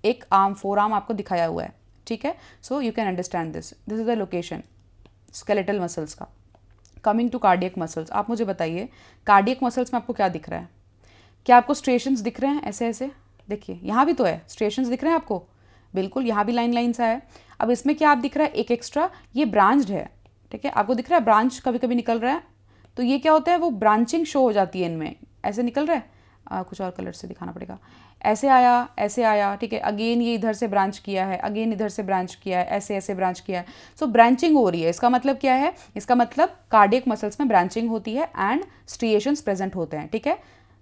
एक आर्म, फोर आर्म आपको दिखाया हुआ है, ठीक है। So you can understand this is the location skeletal muscles का। कमिंग टू कार्डियक मसल्स, आप मुझे बताइए कार्डियक मसल्स में आपको क्या दिख रहा है? क्या आपको स्ट्रेशंस दिख रहे हैं ऐसे ऐसे? देखिए यहाँ भी तो है, स्ट्रेशंस दिख रहे हैं आपको, बिल्कुल, यहाँ भी लाइन सा है। अब इसमें क्या आप दिख रहा है, एक एक्स्ट्रा, ये ब्रांच्ड है, ठीक है। आपको दिख रहा है ब्रांच कभी कभी निकल रहा है, तो ये क्या होता है, वो ब्रांचिंग शो हो जाती है इनमें, ऐसे निकल रहा है। कुछ और कलर से दिखाना पड़ेगा, ऐसे आया, ठीक है। अगेन ये इधर से ब्रांच किया है, अगेन इधर से ब्रांच किया है, ऐसे ऐसे ब्रांच किया है। सो ब्रांचिंग हो रही है, इसका मतलब क्या है, इसका मतलब कार्डियक मसल्स में ब्रांचिंग होती है एंड स्ट्रिएशंस प्रेजेंट होते हैं, ठीक है।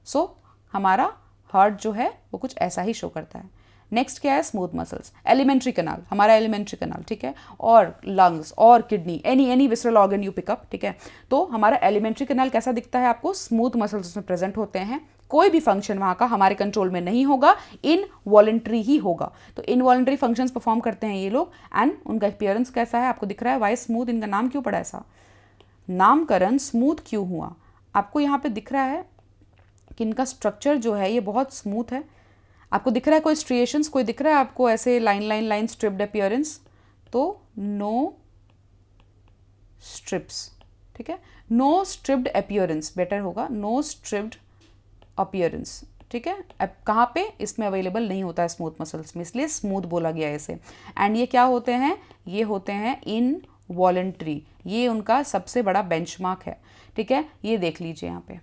सो हमारा हार्ट जो है वो कुछ ऐसा ही शो करता है। नेक्स्ट क्या है, स्मूथ मसल्स, एलिमेंट्री कनाल, हमारा एलिमेंट्री कनाल, ठीक है, और लंग्स और kidney, any visceral organ you pick up, ठीक है। तो हमारा एलिमेंट्री कनाल कैसा दिखता है आपको, स्मूथ मसल्स उसमें प्रेजेंट होते हैं। कोई भी फंक्शन वहाँ का हमारे कंट्रोल में नहीं होगा, इनवॉलेंट्री ही होगा। तो इनवॉलेंट्री फंक्शंस परफॉर्म करते हैं ये लोग एंड उनका अपीयरेंस कैसा है आपको दिख रहा है, वाई स्मूथ, इनका नाम क्यों पड़ा ऐसा, नामकरण स्मूथ क्यों हुआ, आपको यहाँ पे दिख रहा है कि इनका स्ट्रक्चर जो है ये बहुत स्मूथ है। आपको दिख रहा है कोई स्ट्रिएशंस, कोई दिख रहा है आपको ऐसे लाइन स्ट्रिप्ड अपीयरेंस, तो नो स्ट्रिप्स, ठीक है, नो स्ट्रिप्ड अपीयरेंस बेटर होगा, नो स्ट्रिप्ड अपीयरेंस, ठीक है। अब कहाँ पे, इसमें अवेलेबल नहीं होता है स्मूथ मसल्स में, इसलिए स्मूथ बोला गया है इसे। एंड ये क्या होते हैं, ये होते हैं इनवॉलेंट्री, ये उनका सबसे बड़ा बेंचमार्क है, ठीक है। ये देख लीजिए यहाँ पे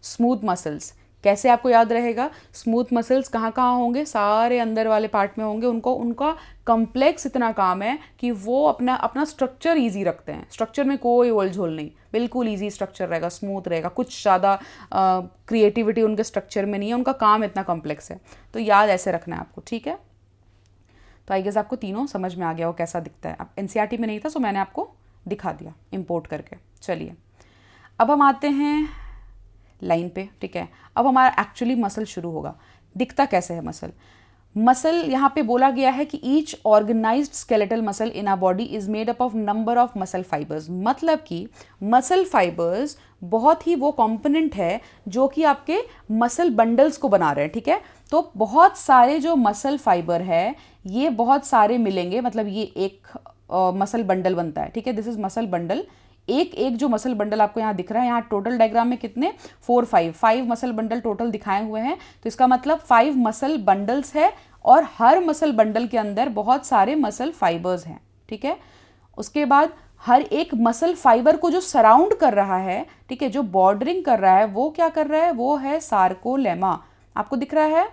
स्मूथ मसल्स, कैसे आपको याद रहेगा, स्मूथ मसल्स कहाँ कहाँ होंगे, सारे अंदर वाले पार्ट में होंगे। उनका कॉम्प्लेक्स इतना काम है कि वो अपना स्ट्रक्चर इजी रखते हैं, स्ट्रक्चर में कोई ओल झोल नहीं, बिल्कुल इजी स्ट्रक्चर रहेगा, स्मूथ रहेगा, कुछ ज़्यादा क्रिएटिविटी उनके स्ट्रक्चर में नहीं है, उनका काम इतना कॉम्प्लेक्स है। तो याद ऐसे रखना है आपको, ठीक है। तो आई गेस आपको तीनों समझ में आ गया वो कैसा दिखता है। अब एनसीईआरटी में नहीं था, सो मैंने आपको दिखा दिया इम्पोर्ट करके। चलिए अब हम आते हैं लाइन पे, ठीक है। अब हमारा एक्चुअली मसल शुरू होगा। दिखता कैसे है मसल यहाँ पे बोला गया है कि each organised skeletal muscle in our body is made up of number of muscle fibres, मतलब कि मसल फाइबर्स बहुत ही वो कंपोनेंट है जो कि आपके मसल बंडल्स को बना रहे हैं, ठीक है। तो बहुत सारे जो मसल फाइबर है ये बहुत सारे मिलेंगे, मतलब ये एक मसल बंडल बनता है, ठीक है। दिस इज मसल बंडल, एक जो मसल बंडल आपको यहाँ दिख रहा है, यहाँ टोटल डायग्राम में कितने 5 मसल बंडल टोटल दिखाए हुए हैं। तो इसका मतलब 5 मसल बंडल्स है और हर मसल बंडल के अंदर बहुत सारे मसल फाइबर्स हैं, ठीक है। उसके बाद हर एक मसल फाइबर को जो सराउंड कर रहा है, ठीक है, जो बॉर्डरिंग कर रहा है, वो क्या कर रहा है, वो है सार्कोलेमा। आपको दिख रहा है,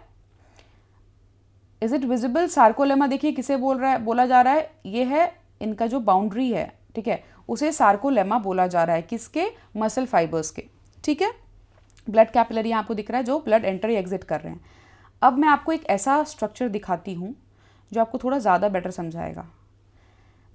इज इट विजिबल? सार्कोलेमा देखिए किसे बोला जा रहा है, ये है इनका जो बाउंड्री है, ठीक है, उसे सार्कोलेमा बोला जा रहा है, किसके, मसल फाइबर्स के, ठीक है। ब्लड कैपिलरी यहाँ आपको दिख रहा है जो ब्लड एंटर या एग्जिट कर रहे हैं। अब मैं आपको एक ऐसा स्ट्रक्चर दिखाती हूँ जो आपको थोड़ा ज़्यादा बेटर समझाएगा।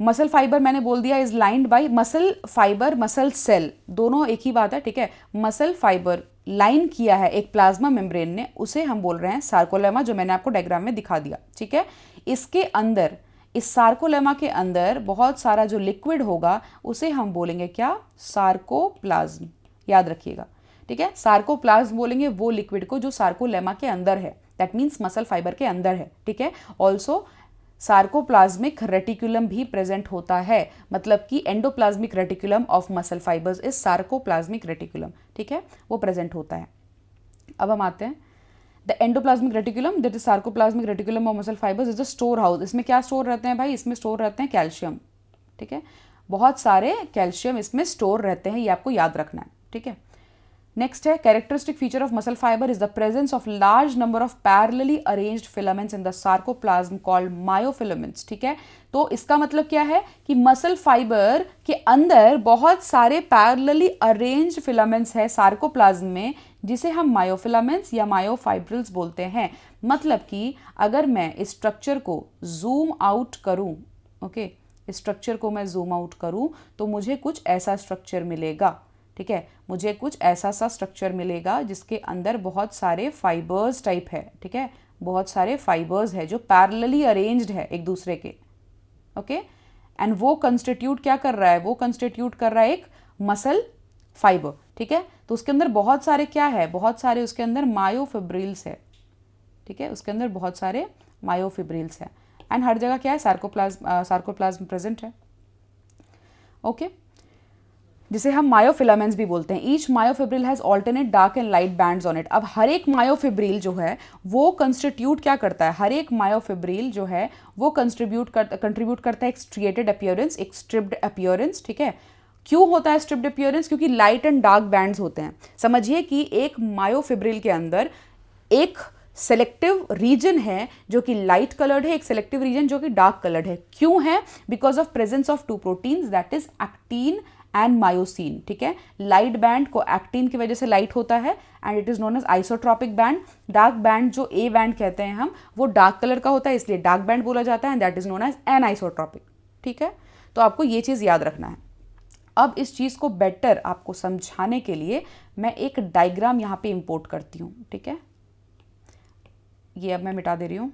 मसल फाइबर मैंने बोल दिया is lined by muscle fibre, muscle cell, दोनों एक ही बात है, ठीक है। मसल फाइबर लाइन किया है एक प्लाज्मा मेम्ब्रेन ने, उसे हम बोल रहे हैं सार्कोलेमा, जो मैंने आपको डायग्राम में दिखा दिया, ठीक है। इसके अंदर, इस सार्कोलेमा के अंदर बहुत सारा जो लिक्विड होगा उसे हम बोलेंगे क्या, सार्कोप्लाज्म, याद रखिएगा, ठीक है। सार्कोप्लाज्म बोलेंगे वो लिक्विड को जो सार्कोलेमा के अंदर है, दैट मीन्स मसल फाइबर के अंदर है, ठीक है। ऑल्सो सार्कोप्लाज्मिक रेटिकुलम भी प्रेजेंट होता है, मतलब कि endoplasmic reticulum of muscle fibres is sarcoplasmic reticulum, ठीक है, वो प्रेजेंट होता है। अब हम आते हैं the endoplasmic reticulum that is sarcoplasmic reticulum of muscle fibres is the store house. इसमें क्या स्टोर रहते हैं भाई? इसमें स्टोर रहते हैं कैल्शियम, ठीक है, बहुत सारे कैल्शियम इसमें स्टोर रहते हैं, ये आपको याद रखना है, ठीक है। नेक्स्ट है characteristic feature of muscle fibre is the presence of large number of parallelly arranged filaments in the sarcoplasm called myofilaments, ठीक है। तो इसका मतलब क्या है कि मसल फाइबर के अंदर बहुत सारे पैरेलली अरेंज्ड फिलामेंट्स है सार्कोप्लाज्म में, जिसे हम मायोफिलामेंट्स या मायोफाइब्रिल्स बोलते हैं। मतलब कि अगर मैं इस स्ट्रक्चर को जूम आउट करूं, ओके, इस स्ट्रक्चर को मैं जूम आउट करूं तो मुझे कुछ ऐसा स्ट्रक्चर मिलेगा, ठीक है, मुझे कुछ ऐसा सा स्ट्रक्चर मिलेगा जिसके अंदर बहुत सारे फाइबर्स टाइप है, ठीक है, बहुत सारे फाइबर्स है जो पैरेलली अरेंज्ड है एक दूसरे के, ओके। एंड वो कंस्टिट्यूट क्या कर रहा है? वो कंस्टिट्यूट कर रहा है एक मसल फाइबर, ठीक है। तो उसके अंदर बहुत सारे क्या है? बहुत सारे उसके अंदर मायोफिब्रिल्स है, ठीक है, उसके अंदर बहुत सारे मायोफिब्रिल्स है। एंड हर जगह क्या है? सार्कोप्लाज्म प्रेजेंट है, ओके, जिसे हम मायोफिलामेंट्स भी बोलते हैं। Each myofibril has alternate dark and light bands on it. अब हर एक मायोफिब्रिल जो है वो कंस्टिट्यूट क्या करता है? हर एक मायोफिब्रिल जो है वो कंट्रीब्यूट करता है एक स्ट्रिएटेड अपीयरेंस, एक स्ट्रिप्ड अपीयरेंस, ठीक है। क्यों होता है स्ट्रिप्ड अपीयरेंस? क्योंकि लाइट एंड डार्क बैंड्स होते हैं। समझिए कि एक मायोफिब्रिल के अंदर एक सेलेक्टिव रीजन है जो कि लाइट कलर्ड है, एक सेलेक्टिव रीजन जो कि डार्क कलर्ड है। क्यों है? Because of presence of two proteins that is actin and myosin, ठीक है। लाइट बैंड को एक्टिन की वजह से लाइट होता है and it is known as isotropic band. Dark band जो ए बैंड कहते हैं हम, वो डार्क कलर का होता है इसलिए डार्क बैंड बोला जाता है and that is known as an isotropic, ठीक है। तो आपको ये चीज़ याद रखना है। अब इस चीज़ को बेटर आपको समझाने के लिए मैं एक डायग्राम यहाँ पे इंपोर्ट करती हूँ, ठीक है। ये अब मैं मिटा दे रही हूँ।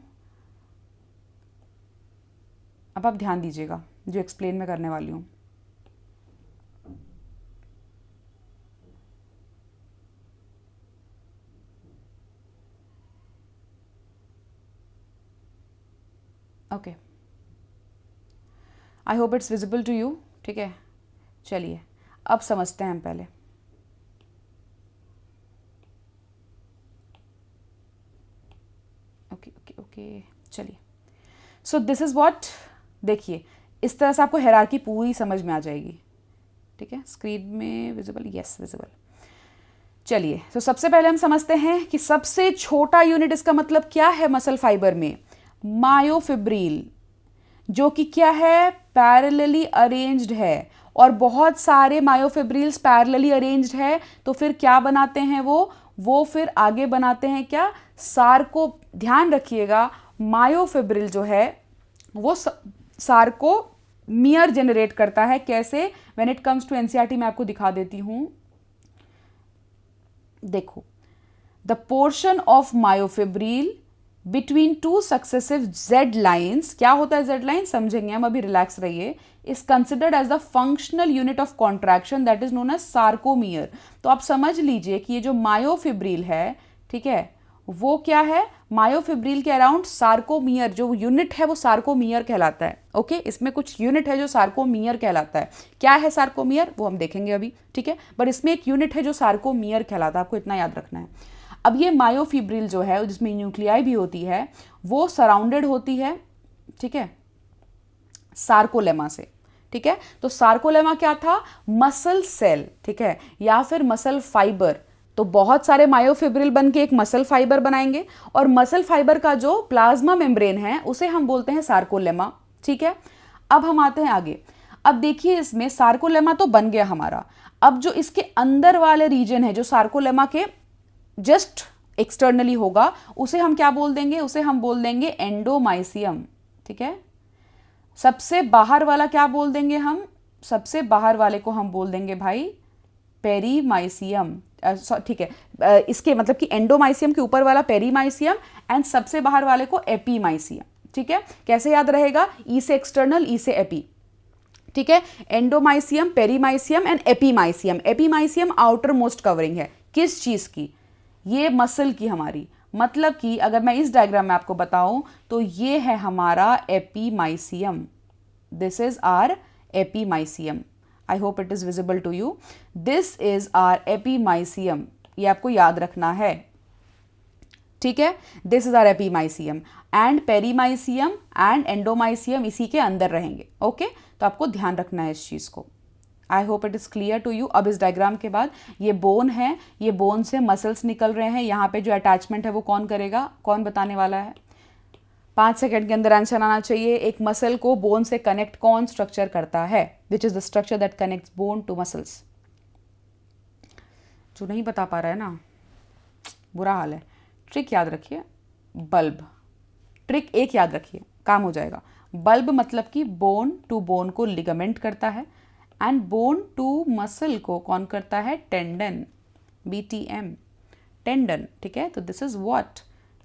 अब आप ध्यान दीजिएगा जो एक्सप्लेन मैं करने वाली हूँ। Okay, I hope it's visible to you, ठीक है। चलिए अब समझते हैं हम पहले। ओके ओके ओके, चलिए। सो दिस इज व्हाट, देखिए इस तरह से आपको हायरार्की पूरी समझ में आ जाएगी, ठीक है। स्क्रीन में विजिबल? Yes visible. चलिए, तो सबसे पहले हम समझते हैं कि सबसे छोटा यूनिट, इसका मतलब क्या है मसल फाइबर में? मायोफिब्रिल, जो कि क्या है? पैरेलली अरेंज्ड है। और बहुत सारे मायोफिब्रिल्स पैरेलली अरेंज्ड है तो फिर क्या बनाते हैं वो फिर आगे बनाते हैं क्या? ध्यान रखिएगा, मायोफिब्रिल जो है वो सार्कोमियर जनरेट करता है। कैसे? When it comes to NCERT मैं आपको दिखा देती हूं, देखो, the portion of myofibril between two successive Z lines, क्या होता है जेड लाइन समझेंगे हम, अभी रिलैक्स रहिए, is considered as the functional unit of contraction that is known as sarcomere. तो आप समझ लीजिए कि ये जो मायोफिब्रिल है, ठीक है, वो क्या है? मायोफिब्रिल के अराउंड सार्कोमियर जो यूनिट है वो सार्कोमियर कहलाता है, ओके। इसमें कुछ यूनिट है जो सार्कोमियर कहलाता है। क्या है सार्कोमियर वो हम देखेंगे अभी, ठीक है, पर इसमें एक यूनिट है जो सार्कोमियर कहलाता है, आपको इतना याद रखना है। अब ये मायोफिब्रिल जो है जिसमें न्यूक्लियाई भी होती है वो सराउंडेड होती है, ठीक है, सार्कोलेमा से, ठीक है। तो सार्कोलेमा क्या था? मसल सेल, ठीक है, या फिर मसल फाइबर। तो बहुत सारे मायोफिब्रिल बन के एक मसल फाइबर बनाएंगे और मसल फाइबर का जो प्लाज्मा मेम्ब्रेन है उसे हम बोलते हैं सार्कोलेमा, ठीक है। अब हम आते हैं आगे। अब देखिए इसमें सार्कोलेमा तो बन गया हमारा। अब जो इसके अंदर वाले रीजन है जो सार्कोलेमा के जस्ट एक्सटर्नली होगा उसे हम क्या बोल देंगे? उसे हम बोल देंगे एंडोमाइसियम, ठीक है। सबसे बाहर वाला क्या बोल देंगे हम? सबसे बाहर वाले को हम बोल देंगे भाई पेरीमाइसियम, ठीक है। इसके मतलब कि एंडोमाइसियम के ऊपर वाला पेरीमाइसियम एंड सबसे बाहर वाले को एपीमाइसियम, ठीक है। कैसे याद रहेगा? ई से एक्सटर्नल, ई से एपी, ठीक है। Endomysium, perimysium and epimysium. Epimysium outer most covering है। किस चीज़ की? ये मसल की हमारी। मतलब कि अगर मैं इस डायग्राम में आपको बताऊं तो ये है हमारा epimysium, this is our epimysium. I hope it is visible to you. This is our epimysium, ये आपको याद रखना है, ठीक है। This is our epimysium and perimysium and endomysium इसी के अंदर रहेंगे, ओके। तो आपको ध्यान रखना है इस चीज़ को। I hope it is clear to you. अब इस डायग्राम के बाद ये बोन है, ये बोन से मसल्स निकल रहे हैं, यहाँ पे जो अटैचमेंट है वो कौन करेगा, कौन बताने वाला है? 5 सेकेंड के अंदर आंसर आना चाहिए। एक मसल को बोन से कनेक्ट कौन स्ट्रक्चर करता है? Which is the structure that connects bone to muscles? जो नहीं बता पा रहा है ना, बुरा हाल है। ट्रिक याद रखिए, बल्ब। ट्रिक एक याद रखिए, काम हो जाएगा। बल्ब मतलब कि बोन टू बोन को लिगामेंट करता है एंड बोन टू मसल को कौन करता है? टेंडन, BTM, टेंडन, ठीक है। तो this is what,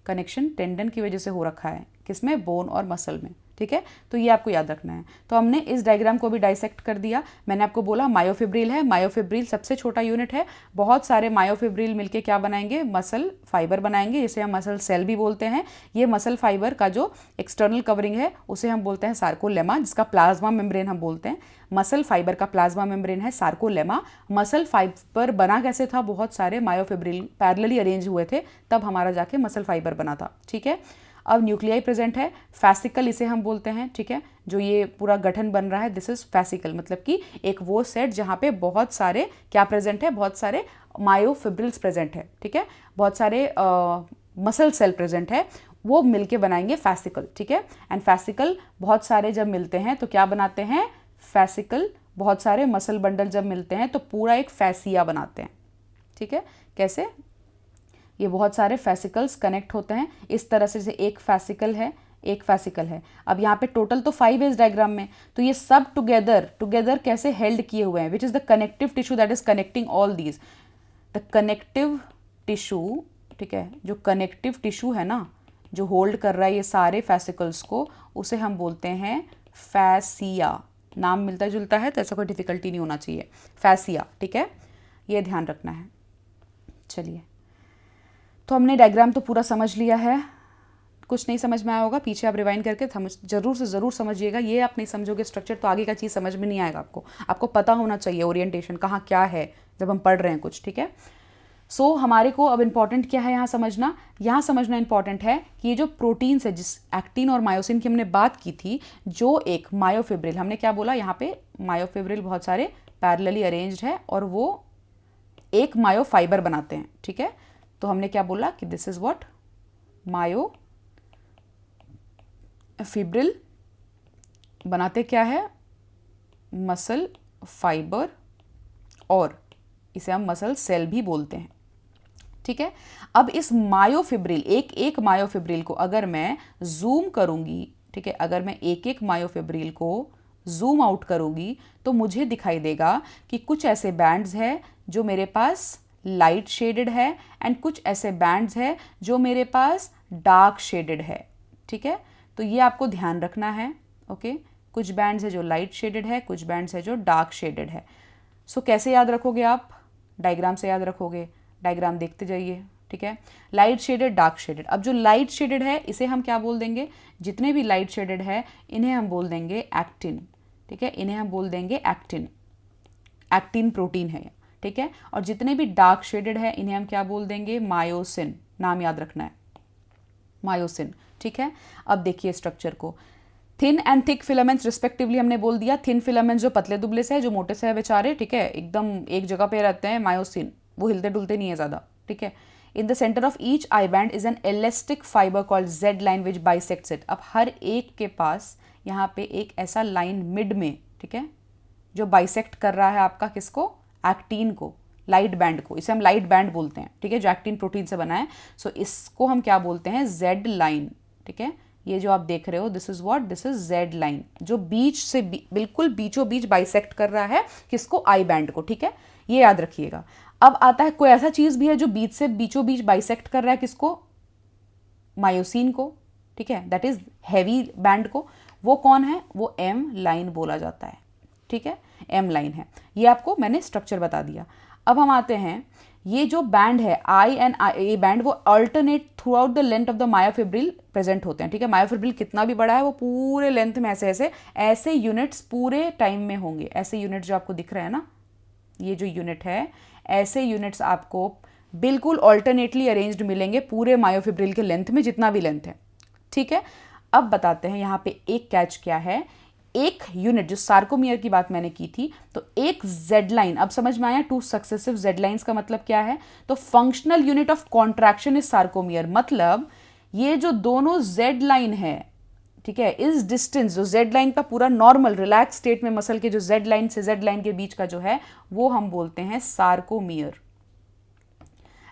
connection tendon की वजह से हो रखा है, किसमें? बोन और मसल में, ठीक है। तो ये आपको याद रखना है। तो हमने इस डायग्राम को भी डाइसेक्ट कर दिया। मैंने आपको बोला मायोफिब्रिल है, मायोफिब्रिल सबसे छोटा यूनिट है। बहुत सारे मायोफिब्रिल मिलके क्या बनाएंगे? मसल फाइबर बनाएंगे, जिसे हम मसल सेल भी बोलते हैं। ये मसल फाइबर का जो एक्सटर्नल कवरिंग है उसे हम बोलते हैं सार्कोलेमा, जिसका प्लाज्मा मेम्ब्रेन हम बोलते हैं। मसल फाइबर का प्लाज्मा मेम्ब्रेन है सार्कोलेमा। मसल फाइबर बना कैसे था? बहुत सारे मायोफिब्रिल पैरेलली अरेंज हुए थे, तब हमारा जाके मसल फाइबर बना था, ठीक है। अब न्यूक्लियाई प्रेजेंट है, फैसिकल इसे हम बोलते हैं, ठीक है। जो ये पूरा गठन बन रहा है दिस इज फैसिकल, मतलब कि एक वो सेट जहाँ पे बहुत सारे क्या प्रेजेंट है? बहुत सारे मायोफिब्रिल्स प्रेजेंट है, ठीक है। बहुत सारे मसल सेल प्रेजेंट है, वो मिलके बनाएंगे फैसिकल, ठीक है। एंड फैसिकल बहुत सारे जब मिलते हैं तो क्या बनाते हैं? फैसिकल। बहुत सारे मसल बंडल जब मिलते हैं तो पूरा एक फैसिया बनाते हैं, ठीक है। कैसे? ये बहुत सारे फैसिकल्स कनेक्ट होते हैं इस तरह से, जैसे एक फैसिकल है, एक फैसिकल है। अब यहाँ पे टोटल तो 5 है इस डायग्राम में, तो ये सब टुगेदर कैसे हेल्ड किए हुए हैं? Which is the connective tissue that is connecting all these, the connective tissue, ठीक है। जो कनेक्टिव टिश्यू है ना, जो होल्ड कर रहा है ये सारे फैसिकल्स को, उसे हम बोलते हैं फैसिया। नाम मिलता जुलता है तो ऐसा कोई डिफिकल्टी नहीं होना चाहिए, फैसिया, ठीक है। ये ध्यान रखना है। चलिए, तो हमने डायग्राम तो पूरा समझ लिया है। कुछ नहीं समझ में आया होगा, पीछे आप रिवाइंड करके जरूर से ज़रूर समझिएगा। ये आप नहीं समझोगे स्ट्रक्चर तो आगे का चीज़ समझ में नहीं आएगा आपको। आपको पता होना चाहिए ओरिएंटेशन कहाँ क्या है जब हम पढ़ रहे हैं कुछ, ठीक है। सो हमारे को अब इम्पॉर्टेंट क्या है यहाँ समझना? यहाँ समझना इम्पॉर्टेंट है कि ये जो प्रोटीन्स है, जिस एक्टिन और मायोसिन की हमने बात की थी, जो एक मायोफिब्रिल, हमने क्या बोला यहाँ पे? मायोफिब्रिल बहुत सारे पैरेलली अरेंज्ड है और वो एक मायोफाइबर बनाते हैं, ठीक है। तो हमने क्या बोला कि दिस इज व्हाट, मायोफिब्रिल बनाते क्या है? मसल फाइबर, और इसे हम मसल सेल भी बोलते हैं, ठीक है। अब इस मायोफिब्रिल, एक एक मायोफिब्रिल को अगर मैं जूम करूंगी, ठीक है, अगर मैं एक एक मायोफिब्रिल को जूम आउट करूंगी तो मुझे दिखाई देगा कि कुछ ऐसे बैंड्स हैं जो मेरे पास लाइट शेडेड है एंड कुछ ऐसे बैंड्स है जो मेरे पास डार्क शेडेड है, ठीक है। तो ये आपको ध्यान रखना है, ओके। कुछ बैंड्स है जो लाइट शेडेड है, कुछ बैंड्स है जो डार्क शेडेड है। सो कैसे याद रखोगे आप? डायग्राम से याद रखोगे, डायग्राम देखते जाइए, ठीक है। Light shaded, dark shaded. अब जो लाइट शेडेड है इसे हम क्या बोल देंगे? जितने भी लाइट शेडेड है इन्हें हम बोल देंगे एक्टिन, ठीक है। इन्हें हम बोल देंगे एक्टिन, एक्टिन प्रोटीन है, ठीक है। और जितने भी डार्क शेडेड है इन्हें हम क्या बोल देंगे? मायोसिन। नाम याद रखना है, मायोसिन, ठीक है। अब देखिए स्ट्रक्चर को, thin and thick filaments respectively हमने बोल दिया। थिन फिलामेंट्स जो पतले दुबले से है, जो मोटे से है बेचारे, ठीक है, एकदम एक जगह पे रहते हैं, मायोसिन, वो हिलते डुलते नहीं है ज़्यादा, ठीक है। In the centre of each I band is an elastic fibre called Z line which bisects it. अब हर एक के पास यहाँ पे एक ऐसा लाइन मिड में, ठीक है, जो बाइसेक्ट कर रहा है आपका किसको? एक्टिन को, लाइट बैंड को। इसे हम लाइट बैंड बोलते हैं, ठीक है, जो एक्टिन प्रोटीन से बना है। सो इसको हम क्या बोलते हैं? जेड लाइन, ठीक है। ये जो आप देख रहे हो this is what, this is Z line, जो बीच से बिल्कुल बीचों बीच बाइसेक्ट कर रहा है किसको? आई बैंड को, ठीक है। ये याद रखिएगा। अब आता है कोई ऐसा चीज भी है जो बीच से बीचों बीच बाइसेक्ट कर रहा है किसको? मायोसिन को, ठीक है, दैट इज हैवी बैंड को। वो कौन है? वो एम लाइन बोला जाता है, ठीक है, एम लाइन है। ये आपको मैंने स्ट्रक्चर बता दिया। अब हम आते हैं, ये जो बैंड है आई एंड ए बैंड वो alternate through out the length of the myofibril present होते हैं, ठीक है। मायोफिब्रिल कितना भी बड़ा है वो पूरे लेंथ में ऐसे ऐसे ऐसे यूनिट्स पूरे टाइम में होंगे। ऐसे यूनिट्स जो आपको दिख रहे हैं ना, ये जो यूनिट है, ऐसे यूनिट्स आपको बिल्कुल ऑल्टरनेटली अरेंज्ड मिलेंगे पूरे मायोफिब्रिल के लेंथ में, जितना भी लेंथ है, ठीक है। अब बताते हैं यहाँ पे एक कैच क्या है। एक यूनिट, जो सार्कोमियर की बात मैंने की थी, तो एक जेड लाइन, अब समझ में आया टू सक्सेसिव जेड लाइंस का मतलब क्या है। तो functional unit of contraction is sarcomere, मतलब ये जो दोनों जेड लाइन है, ठीक है, इस डिस्टेंस जो जेड लाइन का पूरा नॉर्मल रिलैक्स स्टेट में मसल के जो जेड लाइन से जेड लाइन के बीच का जो है वो हम बोलते हैं सार्कोमियर।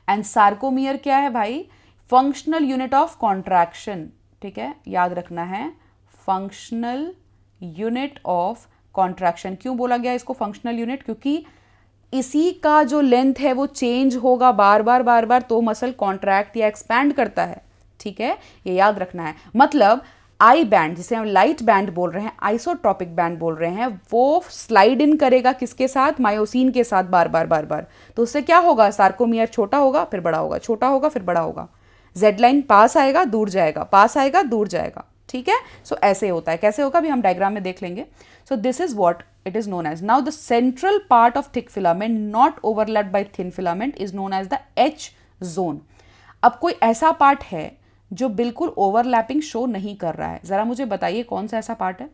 एंड सार्कोमियर क्या है भाई? फंक्शनल यूनिट ऑफ कॉन्ट्रैक्शन, ठीक है, याद रखना है, फंक्शनल यूनिट ऑफ कॉन्ट्रैक्शन। क्यों बोला गया इसको फंक्शनल यूनिट? क्योंकि इसी का जो लेंथ है वो चेंज होगा बार बार तो मसल कॉन्ट्रैक्ट या एक्सपैंड करता है, ठीक है, ये याद रखना है। मतलब आई बैंड, जिसे हम लाइट बैंड बोल रहे हैं, आइसोट्रॉपिक बैंड बोल रहे हैं, वो स्लाइड इन करेगा किसके साथ? मायोसिन के साथ बार बार। तो उससे क्या होगा? सार्कोमियर छोटा होगा फिर बड़ा होगा, छोटा होगा फिर बड़ा होगा, जेड लाइन पास आएगा दूर जाएगा, पास आएगा दूर जाएगा, ठीक है। सो ऐसे होता है। कैसे होगा भी हम डायग्राम में देख लेंगे। So this is what it is known as. Now the central part of thick filament not overlapped by thin filament is known as the H zone. अब कोई ऐसा पार्ट है जो बिल्कुल ओवरलैपिंग शो नहीं कर रहा है, जरा मुझे बताइए कौन सा ऐसा पार्ट है।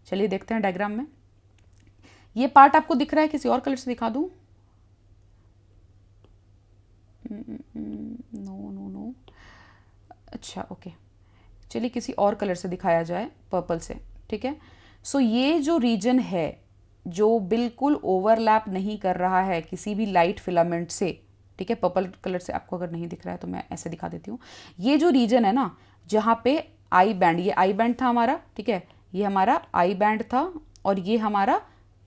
चलिए देखते हैं डायग्राम में। ये पार्ट आपको दिख रहा है, किसी और कलर से दिखा दूं? नो, अच्छा ओके, चलिए किसी और कलर से दिखाया जाए, पर्पल से, ठीक है। सो ये जो रीजन है जो बिल्कुल ओवरलैप नहीं कर रहा है किसी भी लाइट फिलामेंट से, ठीक है, पर्पल कलर से आपको अगर नहीं दिख रहा है तो मैं ऐसे दिखा देती हूँ। ये जो रीजन है ना जहाँ पे आई बैंड, ये आई बैंड था हमारा, ठीक है, ये हमारा आई बैंड था और ये हमारा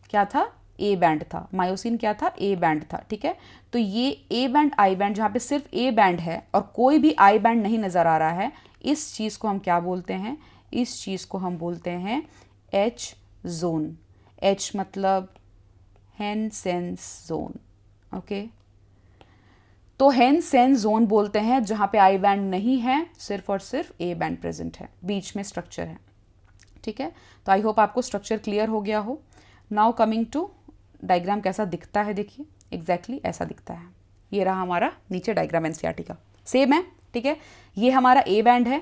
क्या था? ए बैंड था। मायोसिन क्या था? ए बैंड था, ठीक है। तो ये ए बैंड आई बैंड जहाँ पे सिर्फ ए बैंड है और कोई भी आई बैंड नहीं नज़र आ रहा है, इस चीज़ को हम क्या बोलते हैं? इस चीज़ को हम बोलते हैं एच जोन। एच मतलब हेनसेंस जोन, ओके। तो हेनसेंस जोन बोलते हैं जहाँ पे आई बैंड नहीं है, सिर्फ और सिर्फ ए बैंड प्रेजेंट है, बीच में स्ट्रक्चर है, ठीक है। तो आई होप आपको स्ट्रक्चर क्लियर हो गया हो। नाउ कमिंग टू डायग्राम कैसा दिखता है, देखिए एग्जैक्टली ऐसा दिखता है। ये रहा हमारा नीचे डायग्राम एनसीईआरटी का, सेम है, ठीक है। ये हमारा ए बैंड है,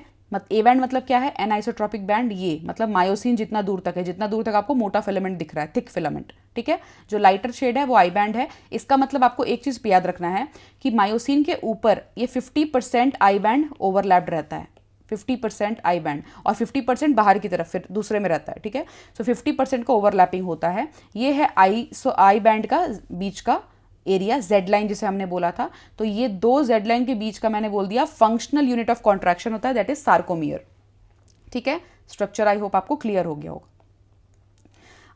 ए बैंड मतलब क्या है? Anisotropic band. ये मतलब मायोसिन जितना दूर तक है, जितना दूर तक आपको मोटा फिलामेंट दिख रहा है, थिक फिलामेंट, ठीक है। जो लाइटर शेड है वो आई बैंड है। इसका मतलब आपको एक चीज़ याद रखना है कि मायोसिन के ऊपर ये 50% आई बैंड ओवरलैप्ड रहता है, 50% आई बैंड, और 50% बाहर की तरफ फिर दूसरे में रहता है, ठीक है। सो 50% का ओवरलैपिंग होता है। ये है आई बैंड का बीच का एरिया, जेड लाइन जिसे हमने बोला था। तो ये दो जेड लाइन के बीच का मैंने बोल दिया फंक्शनल यूनिट ऑफ कॉन्ट्रैक्शन होता है, दैट इज सार्कोमियर, ठीक है। स्ट्रक्चर आई होप आपको क्लियर हो गया होगा।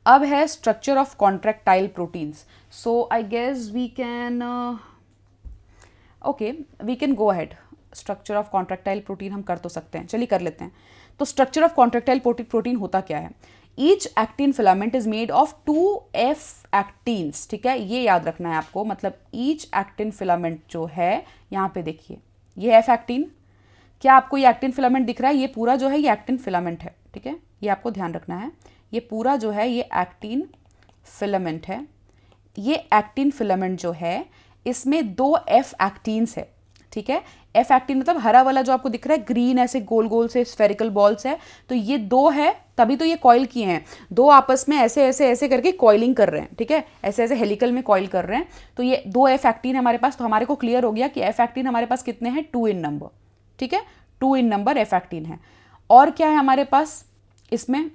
अब है structure of contractile proteins. So I guess we can go ahead. Structure of contractile protein हम कर तो सकते हैं, चलिए कर लेते हैं। तो स्ट्रक्चर ऑफ कॉन्ट्रैक्टाइल प्रोटीन होता क्या है? Each actin filament is made of 2 F actins, ठीक है, ये याद रखना है आपको। मतलब ईच एक्टिन फिलामेंट जो है, यहाँ पे देखिए ये एफ एक्टिन, क्या आपको ये एक्टिन फिलामेंट दिख रहा है? ये पूरा जो है ये एक्टिन फिलामेंट है, ठीक है, ये आपको ध्यान रखना है। ये पूरा जो है ये एक्टिन फिलामेंट है। ये एक्टिन फिलामेंट जो है इसमें 2 एफ एक्टिन्स है, ठीक है। एफ एक्टिन मतलब हरा वाला जो आपको दिख रहा है, ग्रीन ऐसे गोल गोल से स्फेरिकल बॉल्स है, तो ये 2 है, तभी तो ये कॉइल किए हैं। 2 आपस में ऐसे ऐसे ऐसे करके कॉइलिंग कर रहे हैं, ठीक है, ऐसे ऐसे हेलिकल में कॉइल कर रहे हैं। तो ये 2 एफ एक्टिन है हमारे पास। तो हमारे को क्लियर हो गया कि एफ एक्टिन हमारे पास कितने हैं? 2 इन नंबर, ठीक है, 2 इन नंबर एफ एक्टिन है। और क्या है हमारे पास? इसमें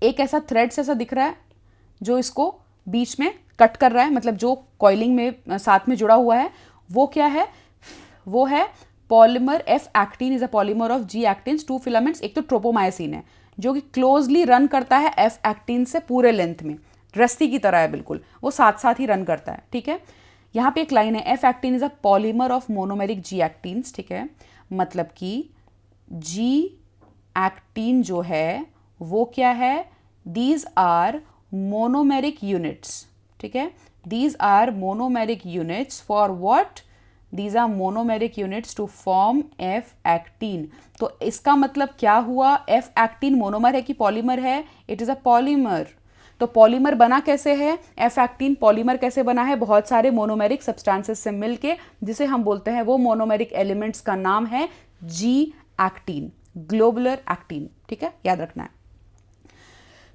एक ऐसा थ्रेड्स ऐसा दिख रहा है जो इसको बीच में कट कर रहा है, मतलब जो कॉइलिंग में साथ में जुड़ा हुआ है, वो क्या है? वो है polymer. F actin is a polymer of G actins 2 filaments. एक तो ट्रोपोमायोसिन है जो कि क्लोजली रन करता है एफ एक्टिन से पूरे लेंथ में, रस्सी की तरह है बिल्कुल, वो साथ साथ ही रन करता है, ठीक है। यहाँ पे एक लाइन है, F actin is a polymer of monomeric G actins, ठीक है। मतलब कि जी एक्टिन जो है वो क्या है? दीज आर मोनोमेरिक यूनिट्स, ठीक है। These are monomeric units for what? These are monomeric units to form F-actin. तो इसका मतलब क्या हुआ? F-actin मोनोमर है कि पॉलीमर है? It is a polymer. तो पॉलीमर बना कैसे है? F-actin पॉलीमर कैसे बना है? बहुत सारे मोनोमेरिक सब्सटेंसेस से मिलके, जिसे हम बोलते हैं वो मोनोमेरिक एलिमेंट्स का नाम है G-actin, ग्लोबुलर एक्टिन. ठीक है, याद रखना है.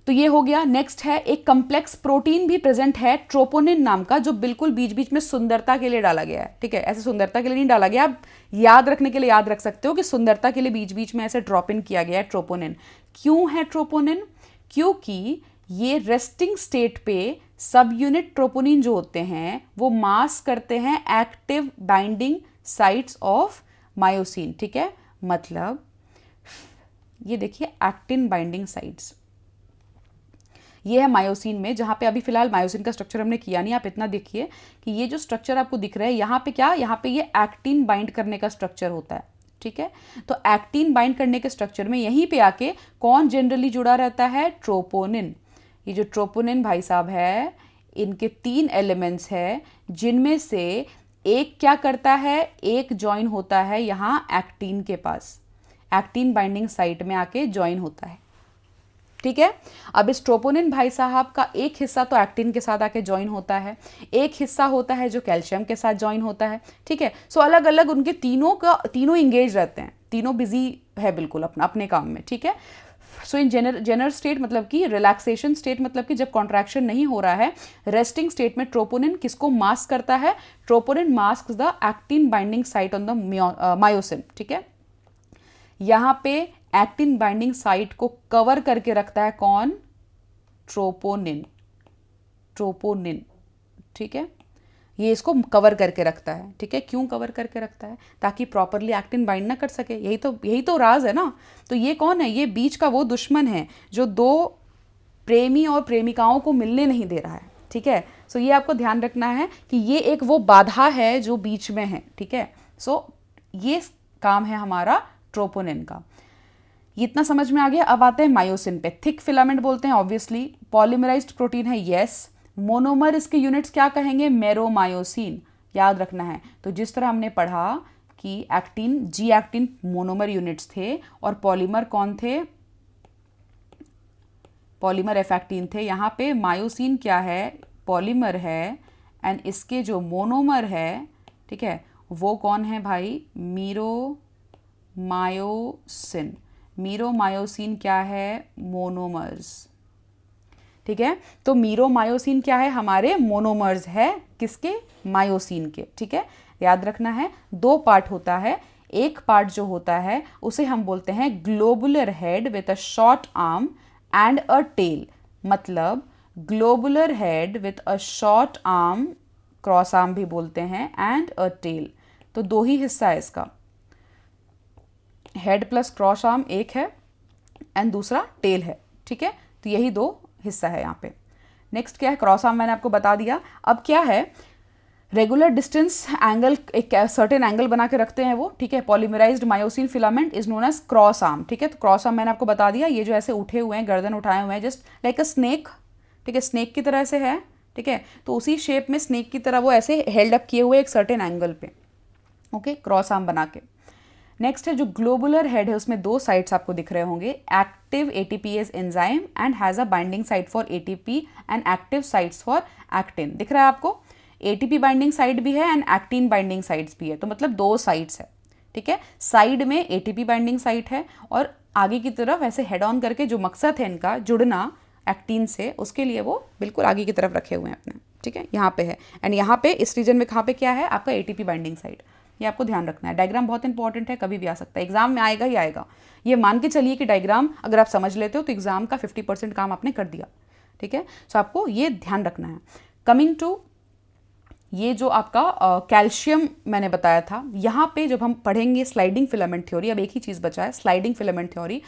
तो ये हो गया. नेक्स्ट है एक कॉम्प्लेक्स प्रोटीन भी प्रेजेंट है ट्रोपोनिन नाम का, जो बिल्कुल बीच बीच में सुंदरता के लिए डाला गया है. ठीक है, ऐसे सुंदरता के लिए नहीं डाला गया, आप याद रखने के लिए याद रख सकते हो कि सुंदरता के लिए बीच बीच में ऐसे ड्रॉप इन किया गया है ट्रोपोनिन. क्यों है ट्रोपोनिन? क्योंकि ये रेस्टिंग स्टेट पे सब यूनिट ट्रोपोनिन जो होते हैं वो मास्क करते हैं active binding sites of myosin. ठीक है, मतलब ये देखिए एक्टिन बाइंडिंग साइट्स, ये है मायोसिन में, जहाँ पे अभी फिलहाल मायोसिन का स्ट्रक्चर हमने किया नहीं. आप इतना देखिए कि ये जो स्ट्रक्चर आपको दिख रहा है यहाँ पे, क्या यहाँ पे ये एक्टिन बाइंड करने का स्ट्रक्चर होता है. ठीक है, तो एक्टिन बाइंड करने के स्ट्रक्चर में यहीं पे आके कौन जनरली जुड़ा रहता है? ट्रोपोनिन. ये जो ट्रोपोनिन भाई साहब है, इनके 3 एलिमेंट्स है, जिनमें से एक क्या करता है? एक ज्वाइन होता है यहाँ एक्टिन के पास, एक्टिन बाइंडिंग साइट में आके ज्वाइन होता है. ठीक है, अब इस ट्रोपोनिन भाई साहब का एक हिस्सा तो एक्टिन के साथ आके ज्वाइन होता है, एक हिस्सा होता है जो कैल्शियम के साथ ज्वाइन होता है. ठीक है, सो अलग अलग उनके तीनों इंगेज रहते हैं, तीनों बिजी है बिल्कुल अपने काम में. ठीक है, सो इन जनरल स्टेट मतलब कि रिलैक्सेशन स्टेट, मतलब कि जब कॉन्ट्रैक्शन नहीं हो रहा है, रेस्टिंग स्टेट में ट्रोपोनिन किसको मास्क करता है? Troponin mask the actin binding site on the myosin. ठीक है, यहाँ पे एक्टिन बाइंडिंग साइट को कवर करके रखता है कौन? ट्रोपोनिन. ट्रोपोनिन. ठीक है, ये इसको कवर करके रखता है. ठीक है, क्यों कवर करके रखता है? ताकि प्रॉपरली एक्टिन बाइंड ना कर सके. यही तो राज है ना. तो ये कौन है? ये बीच का वो दुश्मन है जो दो प्रेमी और प्रेमिकाओं को मिलने नहीं दे रहा है. ठीक है, सो ये आपको ध्यान रखना है कि ये एक वो बाधा है जो बीच में है. ठीक है, सो ये काम है हमारा ट्रोपोनिन का. ये इतना समझ में आ गया. अब आते हैं मायोसिन पे. थिक फिलामेंट बोलते हैं ऑब्वियसली, पॉलीमराइज्ड प्रोटीन है, यस. मोनोमर इसके यूनिट्स क्या कहेंगे? मेरोमायोसिन. याद रखना है. तो जिस तरह हमने पढ़ा कि actin, G actin monomer units थे और पॉलीमर कौन थे? पॉलीमर एफ एक्टिन थे. यहाँ पे मायोसिन क्या है? पॉलीमर है. एंड इसके जो मोनोमर है, ठीक है, वो कौन है भाई? मीरोमायोसिन. मीरोमायोसिन क्या है? मोनोमर्स. ठीक है, तो मीरोमायोसिन क्या है? हमारे मोनोमर्स है. किसके? मायोसिन के. ठीक है, याद रखना है. 2 पार्ट होता है. एक पार्ट जो होता है उसे हम बोलते हैं globular head with a short arm and a tail. मतलब globular head with a short arm, cross arm भी बोलते हैं, एंड अ टेल. तो 2 ही हिस्सा है इसका. हेड प्लस क्रॉस आर्म एक है एंड दूसरा टेल है. ठीक है, तो यही 2 हिस्सा है यहाँ पे. नेक्स्ट क्या है? क्रॉस आर्म मैंने आपको बता दिया. अब क्या है? रेगुलर डिस्टेंस एंगल, एक सर्टेन एंगल बना के रखते हैं वो. ठीक है, polymerized myosin filament is known as cross arm. ठीक है, तो क्रॉस आर्म मैंने आपको बता दिया. ये जो ऐसे उठे हुए हैं, गर्दन उठाए हुए हैं, जस्ट लाइक अ स्नेक. ठीक है, स्नेक की तरह से है. ठीक है, तो उसी शेप में स्नेक की तरह वो ऐसे हेल्ड अप किए हुए एक सर्टेन एंगल पे. ओके, क्रॉस आर्म बना के. नेक्स्ट है जो ग्लोबुलर हेड है, उसमें 2 साइट्स आपको दिख रहे होंगे. Active ATPase enzyme and has a binding site for ATP and active sites for actin. दिख रहा है आपको? एटीपी बाइंडिंग साइट भी है एंड एक्टिन बाइंडिंग साइट्स भी है. तो मतलब 2 साइट्स है. ठीक है, साइड में एटीपी बाइंडिंग साइट है और आगे की तरफ ऐसे हेड ऑन करके जो मकसद है इनका जुड़ना एक्टिन से, उसके लिए वो बिल्कुल आगे की तरफ रखे हुए हैं अपने. ठीक है, यहाँ पे है. एंड यहाँ पे इस रीजन में कहाँ पे क्या है? आपका एटीपी बाइंडिंग साइट. ये आपको ध्यान रखना है. डायग्राम बहुत इंपॉर्टेंट है, कभी भी आ सकता है, एग्जाम में आएगा ही आएगा. ये मान के चलिए कि डायग्राम अगर आप समझ लेते हो तो एग्जाम का 50% काम आपने कर दिया. ठीक है, सो आपको ये ध्यान रखना है. कमिंग टू ये जो आपका कैल्शियम मैंने बताया था, यहाँ पे जब हम पढ़ेंगे स्लाइडिंग फिलामेंट थ्योरी, अब एक ही चीज़ बचा है, स्लाइडिंग फिलामेंट थ्योरी.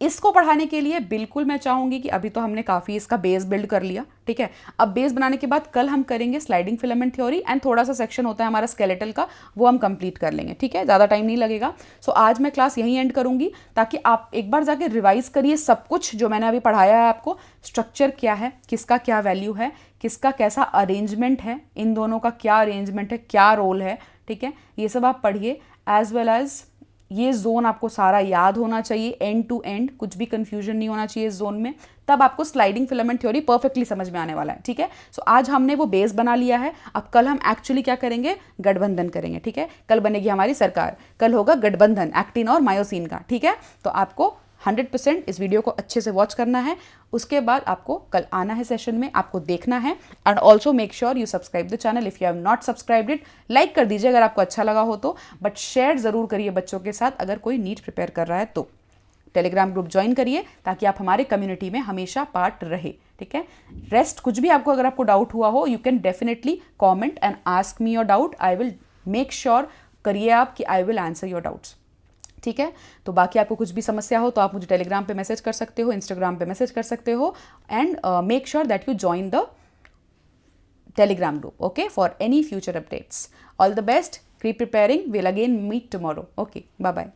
इसको पढ़ाने के लिए बिल्कुल मैं चाहूँगी कि अभी तो हमने काफ़ी इसका बेस बिल्ड कर लिया. ठीक है, अब बेस बनाने के बाद कल हम करेंगे स्लाइडिंग फिलामेंट थ्योरी एंड थोड़ा सा सेक्शन होता है हमारा स्केलेटल का, वो हम कंप्लीट कर लेंगे. ठीक है, ज़्यादा टाइम नहीं लगेगा. सो आज मैं क्लास यहीं एंड करूँगी ताकि आप एक बार जाके रिवाइज करिए सब कुछ जो मैंने अभी पढ़ाया है आपको. स्ट्रक्चर क्या है, किसका क्या वैल्यू है, किसका कैसा अरेंजमेंट है, इन दोनों का क्या अरेंजमेंट है, क्या रोल है, ठीक है, ये सब आप पढ़िए। एज वेल एज ये जोन आपको सारा याद होना चाहिए, एंड टू एंड, कुछ भी कंफ्यूजन नहीं होना चाहिए इस जोन में, तब आपको स्लाइडिंग फिलामेंट थ्योरी परफेक्टली समझ में आने वाला है, ठीक है। सो आज हमने वो बेस बना लिया है, अब कल हम एक्चुअली क्या करेंगे, गठबंधन करेंगे, ठीक है। कल बनेगी हमारी सरकार, कल होगा गठबंधन एक्टिन और मायोसिन का, ठीक है। तो आपको 100% इस वीडियो को अच्छे से वॉच करना है, उसके बाद आपको कल आना है सेशन में, आपको देखना है। And also make sure you subscribe the channel if you have not subscribed it. Like कर दीजिए अगर आपको अच्छा लगा हो तो, बट शेयर ज़रूर करिए बच्चों के साथ अगर कोई नीट प्रिपेयर कर रहा है तो। टेलीग्राम ग्रुप ज्वाइन करिए ताकि आप हमारे कम्युनिटी में हमेशा पार्ट रहे, ठीक है। रेस्ट कुछ भी आपको अगर आपको डाउट हुआ हो, you can definitely comment and ask me your doubt, I will make sure करिए आप कि I will answer your doubts, ठीक है। तो बाकी आपको कुछ भी समस्या हो तो आप मुझे टेलीग्राम पे मैसेज कर सकते हो, इंस्टाग्राम पे मैसेज कर सकते हो, and make sure that you join the Telegram group, okay, for any future updates. All the best, keep preparing, will again meet tomorrow, okay, bye bye.